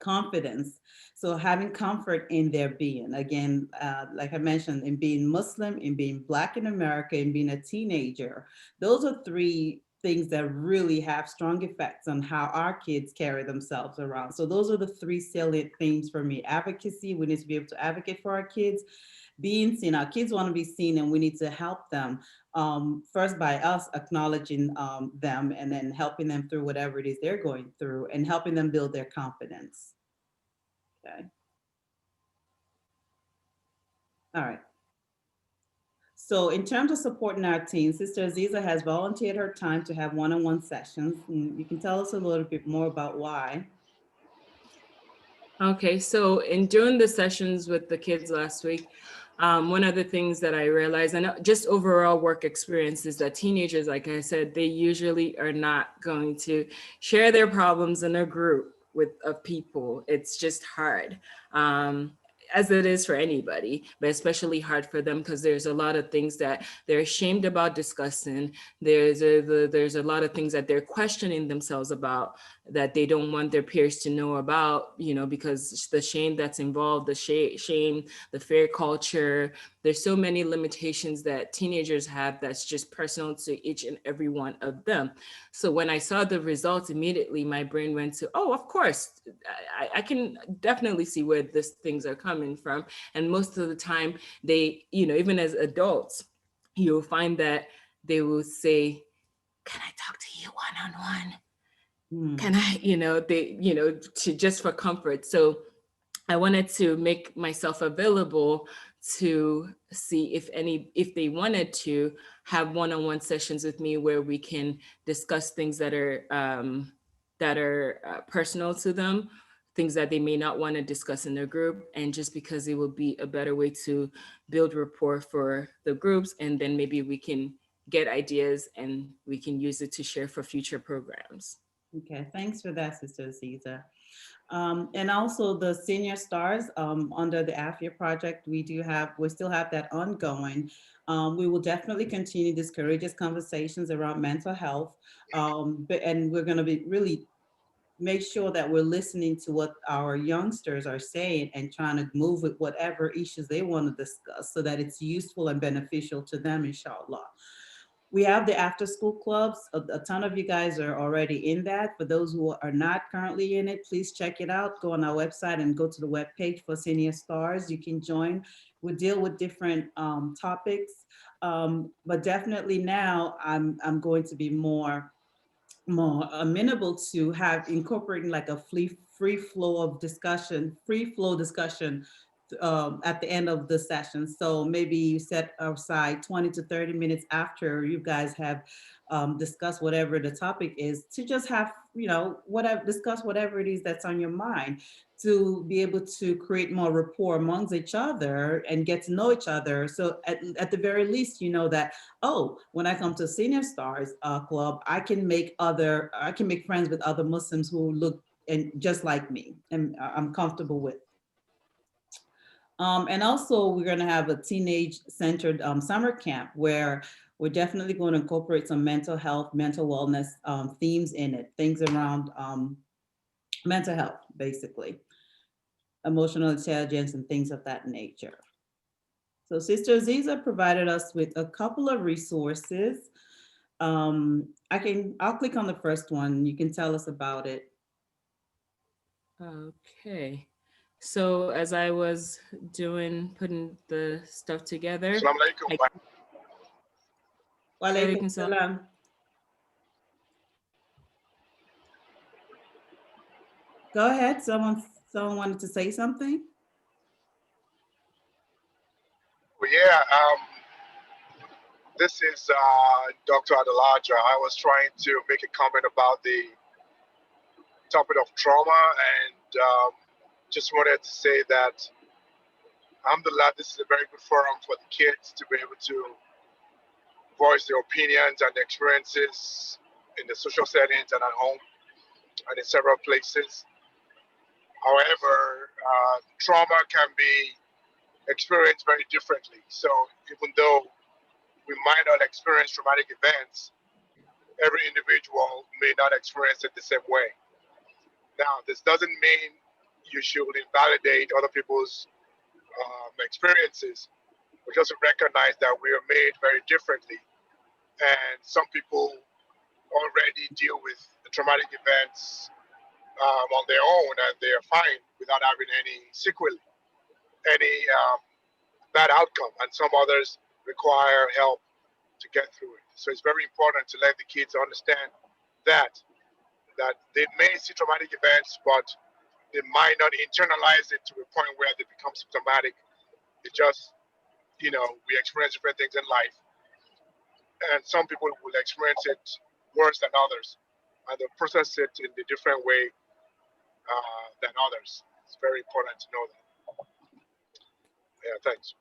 Confidence. So having comfort in their being, again, like I mentioned, in being Muslim, in being Black in America, in being a teenager. Those are three things that really have strong effects on how our kids carry themselves around. So those are the three salient themes for me. Advocacy, we need to be able to advocate for our kids. Being seen, our kids want to be seen, and we need to help them first by us acknowledging them and then helping them through whatever it is they're going through and helping them build their confidence. Okay. All right. So in terms of supporting our team, Sister Aziza has volunteered her time to have one-on-one sessions. And you can tell us a little bit more about why. Okay, so in doing the sessions with the kids last week, one of the things that I realized, and just overall work experience, is that teenagers, like I said, they usually are not going to share their problems in a group of people. It's just hard. As it is for anybody, but especially hard for them because there's a lot of things that they're ashamed about discussing. There's a lot of things that they're questioning themselves about that they don't want their peers to know about, because the shame that's involved, the shame, the fear culture. There's so many limitations that teenagers have that's just personal to each and every one of them. So when I saw the results, immediately my brain went to, oh, of course, I can definitely see where these things are coming from. And most of the time they, even as adults, you'll find that they will say, can I talk to you one-on-one? Can I, just for comfort. So I wanted to make myself available to see if they wanted to have one-on-one sessions with me where we can discuss things that are personal to them, things that they may not want to discuss in their group, and just because it will be a better way to build rapport for the groups, and then maybe we can get ideas and we can use it to share for future programs. Okay, thanks for that, Sister Aziza. And also the Senior Stars under the AFIA project, we still have that ongoing. We will definitely continue these courageous conversations around mental health. And we're going to be really make sure that we're listening to what our youngsters are saying and trying to move with whatever issues they want to discuss so that it's useful and beneficial to them, inshallah. We have the after school clubs. A ton of you guys are already in that. For those who are not currently in it, please check it out. Go on our website and go to the webpage for Senior Stars. You can join. We deal with different topics, but definitely now I'm going to be more amenable to incorporating like a free flow discussion at the end of the session. So maybe you set aside 20 to 30 minutes after you guys have discussed whatever the topic is to just have, discuss whatever it is that's on your mind, to be able to create more rapport amongst each other and get to know each other. So at the very least, you know that, oh, when I come to Senior Stars Club, I can make friends with other Muslims who look just like me and I'm comfortable with. And also we're going to have a teenage-centered summer camp where we're definitely going to incorporate some mental health, mental wellness themes in it, things around mental health, basically, emotional intelligence and things of that nature. So Sister Aziza provided us with a couple of resources. I'll click on the first one. You can tell us about it. Okay. So as I was putting the stuff together. Assalamu alaikum. Wa alaikum salam. Go ahead. Someone wanted to say something? Well, yeah, this is Dr. Adelaja. I was trying to make a comment about the topic of trauma, and just wanted to say that alhamdulillah, this is a very good forum for the kids to be able to voice their opinions and experiences in the social settings and at home and in several places. However, trauma can be experienced very differently. So even though we might not experience traumatic events, every individual may not experience it the same way. Now, this doesn't mean you should invalidate other people's experiences, but just recognize that we are made very differently. And some people already deal with the traumatic events on their own, and they're fine without having any sequelae, any bad outcome. And some others require help to get through it. So it's very important to let the kids understand that they may see traumatic events, but they might not internalize it to a point where they become symptomatic. It just, we experience different things in life. And some people will experience it worse than others, and they'll process it in a different way than others. It's very important to know that. Yeah, thanks.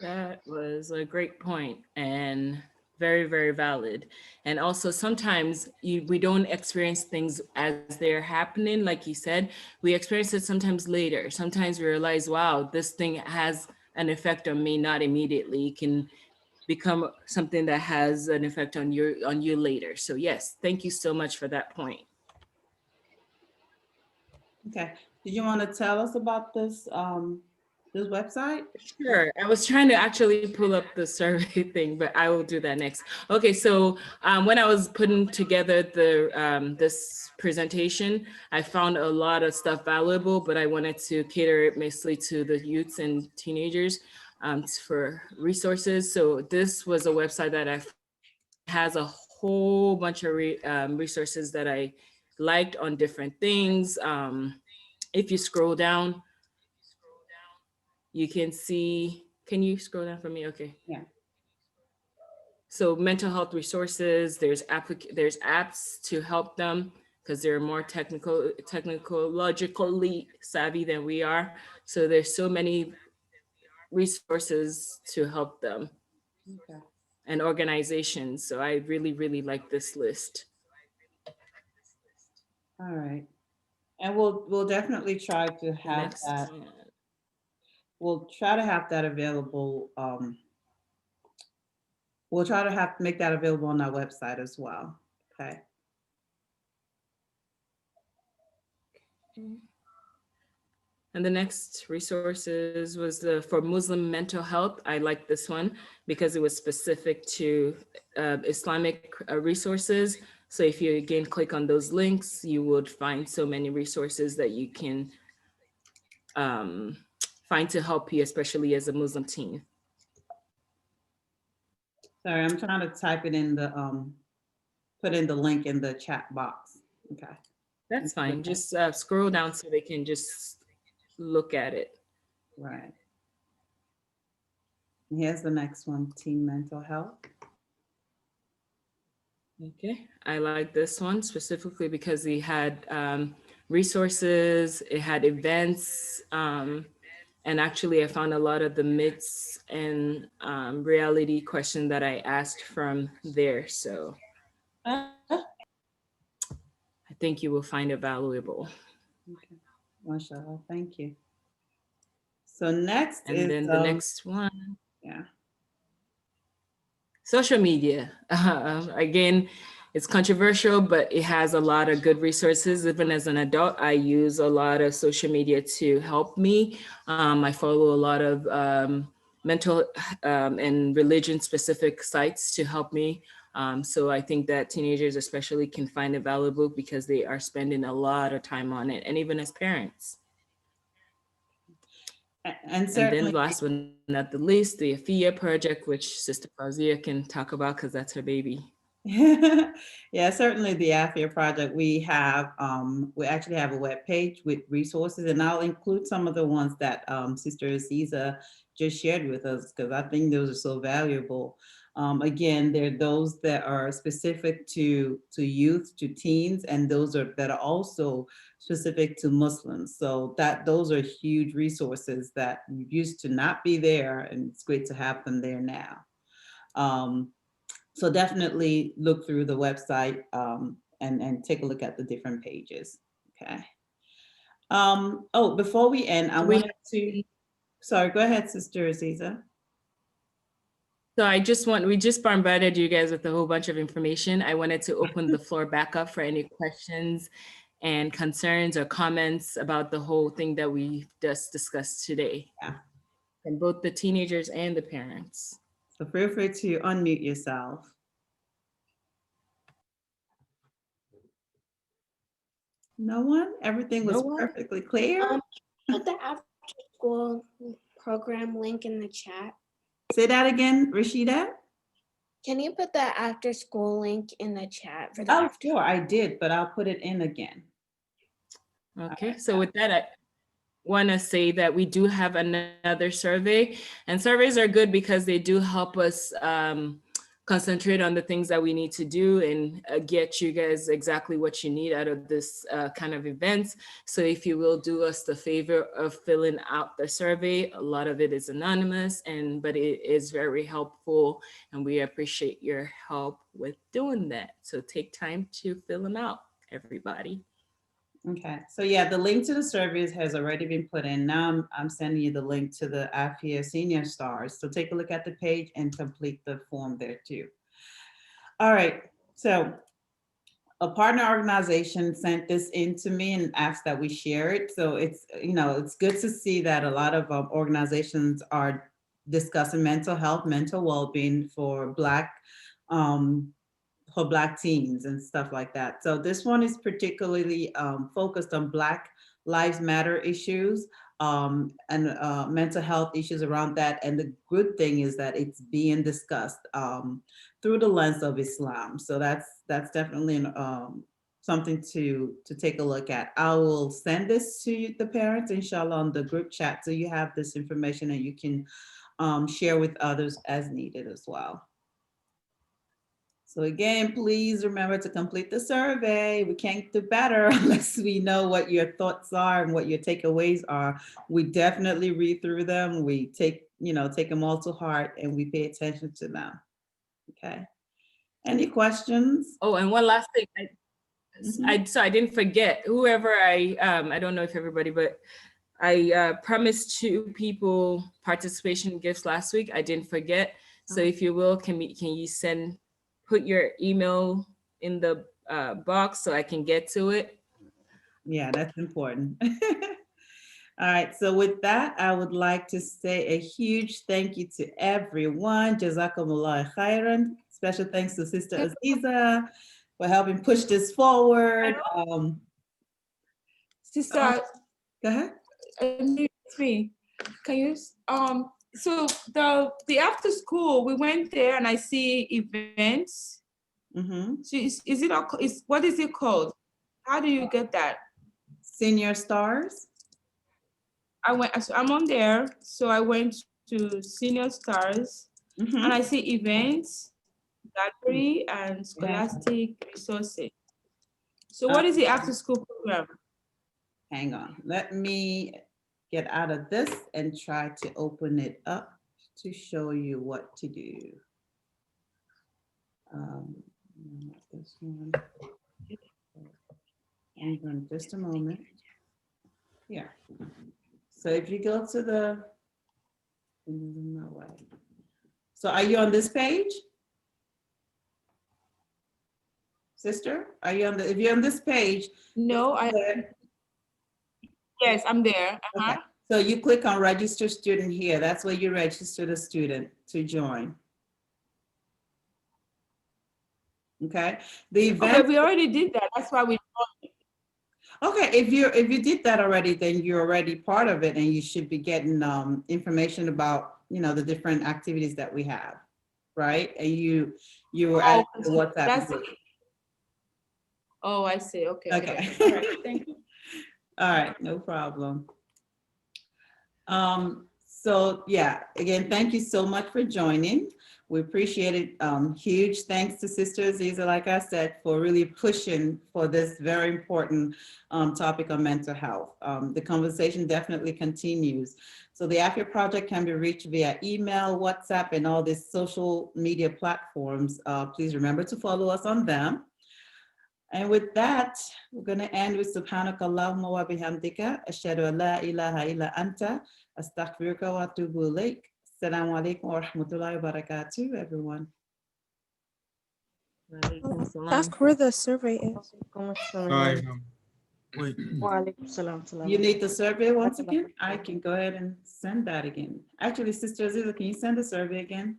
That was a great point and very, very valid. And also sometimes we don't experience things as they're happening. Like you said, we experience it sometimes later. Sometimes we realize, wow, this thing has an effect on me, not immediately. It can become something that has an effect on you later. So yes, thank you so much for that point. Okay. Did you want to tell us about this this website? Sure. I was trying to actually pull up the survey thing, but I will do that next. Okay, so when I was putting together the this presentation, I found a lot of stuff valuable, but I wanted to cater it mostly to the youths and teenagers for resources. So this was a website that has a whole bunch of resources that I liked on different things. If you scroll down, you can see, can you scroll down for me? Okay. Yeah. So mental health resources, there's apps to help them because they're more technologically savvy than we are. So there's so many resources to help them Okay. and organizations. So I really, really like this list. All right. And we'll definitely try to have Next that. one. We'll try to have that available. We'll try to make that available on our website as well. Okay. And the next resources was for Muslim mental health. I like this one because it was specific to Islamic resources. So if you again click on those links, you would find so many resources that you can find to help you, especially as a Muslim teen. Sorry, I'm trying to type it in the put in the link in the chat box. Okay. That's fine. Just scroll down so they can just look at it. Right. Here's the next one, teen mental health. Okay, I like this one specifically because it had resources, it had events, and actually I found a lot of the myths and reality question that I asked from there. So I think you will find it valuable. Okay. Mashallah, thank you. So next And is then the next one. Yeah. Social media. Again, it's controversial, but it has a lot of good resources. Even as an adult, I use a lot of social media to help me. I follow a lot of mental and religion specific sites to help me. So I think that teenagers especially can find it valuable because they are spending a lot of time on it, and even as parents. And certainly, then last but not the least, the Afia project, which Sister Fauzia can talk about because that's her baby. Yeah, certainly the Afia project. We actually have a web page with resources, and I'll include some of the ones that Sister Aziza just shared with us because I think those are so valuable. Again, there are those that are specific to youth, to teens, and those that are also specific to Muslims. So those are huge resources that used to not be there, and it's great to have them there now. So definitely look through the website and take a look at the different pages. Okay. Oh, before we end, I wanted to. Sorry, go ahead, Sister Aziza. So we just bombarded you guys with a whole bunch of information. I wanted to open the floor back up for any questions and concerns or comments about the whole thing that we just discussed today. Yeah. From both the teenagers and the parents. So feel free to unmute yourself. No one? Everything was perfectly clear? Put the after school program link in the chat. Say that again, Rashida? Can you put the after school link in the chat for the sure, I did, but I'll put it in again. Okay, so with that, I want to say that we do have another survey, and surveys are good because they do help us concentrate on the things that we need to do and get you guys exactly what you need out of this kind of events. So if you will do us the favor of filling out the survey, a lot of it is anonymous, but it is very helpful, and we appreciate your help with doing that. So take time to fill them out, everybody. Okay, so yeah, the link to the surveys has already been put in. Now I'm sending you the link to the Afia Senior Stars. So take a look at the page and complete the form there too. All right, so a partner organization sent this in to me and asked that we share it. So it's good to see that a lot of organizations are discussing mental health, mental well-being for Black teens and stuff like that. So this one is particularly focused on Black Lives Matter issues and mental health issues around that. And the good thing is that it's being discussed through the lens of Islam. So that's definitely something to take a look at. I will send this to the parents, inshallah, on the group chat, so you have this information and you can share with others as needed as well. So again, please remember to complete the survey. We can't do better unless we know what your thoughts are and what your takeaways are. We definitely read through them. We take them all to heart and we pay attention to them. Okay. Any questions? Oh, and one last thing. So I didn't forget, whoever I don't know if everybody, but I promised 2 people participation gifts last week. I didn't forget. So if you will, can you put your email in the box so I can get to it? Yeah, that's important. All right, so with that, I would like to say a huge thank you to everyone. Jazakumullah khairan. Special thanks to Sister Aziza for helping push this forward. Sister, go ahead. It's me. Can you? So the after school, we went there and I see events. So what is it called? How do you get that? Senior Stars. I'm on there. So I went to Senior Stars and I see events, gallery, and scholastic resources. So what is the after school program? Hang on, let me get out of this and try to open it up to show you what to do. Not this one. Hang on just a moment. Yeah. So if you go to the, no way. So are you on this page? Sister, are you on if you're on this page? No, yes, I'm there. Okay. So you click on register student here. That's where you register the student to join. Okay. The event. Okay, we already did that. That's why we. Okay, if you did that already, then you're already part of it, and you should be getting information about the different activities that we have, right? And you were at the WhatsApp group. Oh, I see. Okay. Okay. All right. Thank you. All right, no problem. So yeah, again, thank you so much for joining. We appreciate it. Huge thanks to Sister Aziza, like I said, for really pushing for this very important topic on mental health. The conversation definitely continues. So the AFIA project can be reached via email, WhatsApp, and all these social media platforms. Please remember to follow us on them. And with that, we're going to end with Subhanakallahumma wa bihamdika, ashhadu an la ilaha illa anta, astaghfiruka wa atubu ilaik. Assalamu alaikum wa rahmatullahi wa barakatuh, everyone. Ask where the survey is. You need the survey once again? I can go ahead and send that again. Actually, Sister Aziza, can you send the survey again?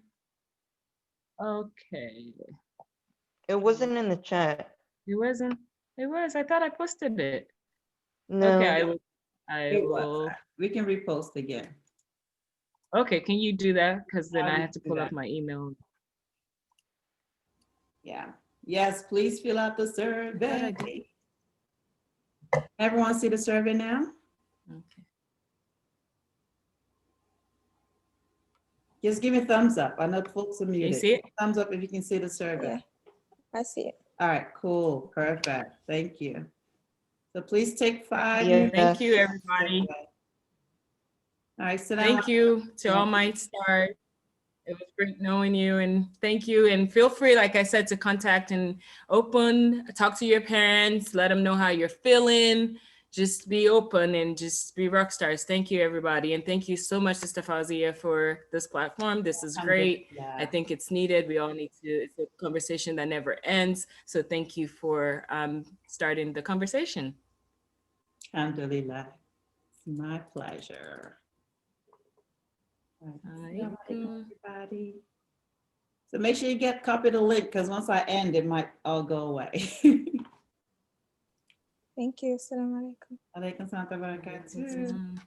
Okay. It wasn't in the chat. It wasn't. It was. I thought I posted it. No. Okay, I will. We can repost again. Okay, can you do that? Because then I will have to do pull that. up my email. Yeah. Yes, please fill out the survey. Everyone see the survey now? Okay. Just give me a thumbs up. I know folks are muted. see it? Thumbs up if you can see the survey. Yeah, I see it. All right, cool. Perfect. Thank you. So please take 5 Yeah. minutes. Thank you, everybody. All right, sit down. Thank you to All Might Start. It was great knowing you, and thank you. And feel free, like I said, to contact and talk to your parents, let them know how you're feeling. Just be open and just be rock stars. Thank you, everybody. And thank you so much, Sister Fauzia, for this platform. This is great. I think it's needed. We all need to, it's a conversation that never ends. So thank you for starting the conversation. Alhamdulillah. It's my pleasure. Everybody. So make sure you copy the link, because once I end, it might all go away. Thank you. Assalamu alaikum. Alaikum salam wa barakatuh.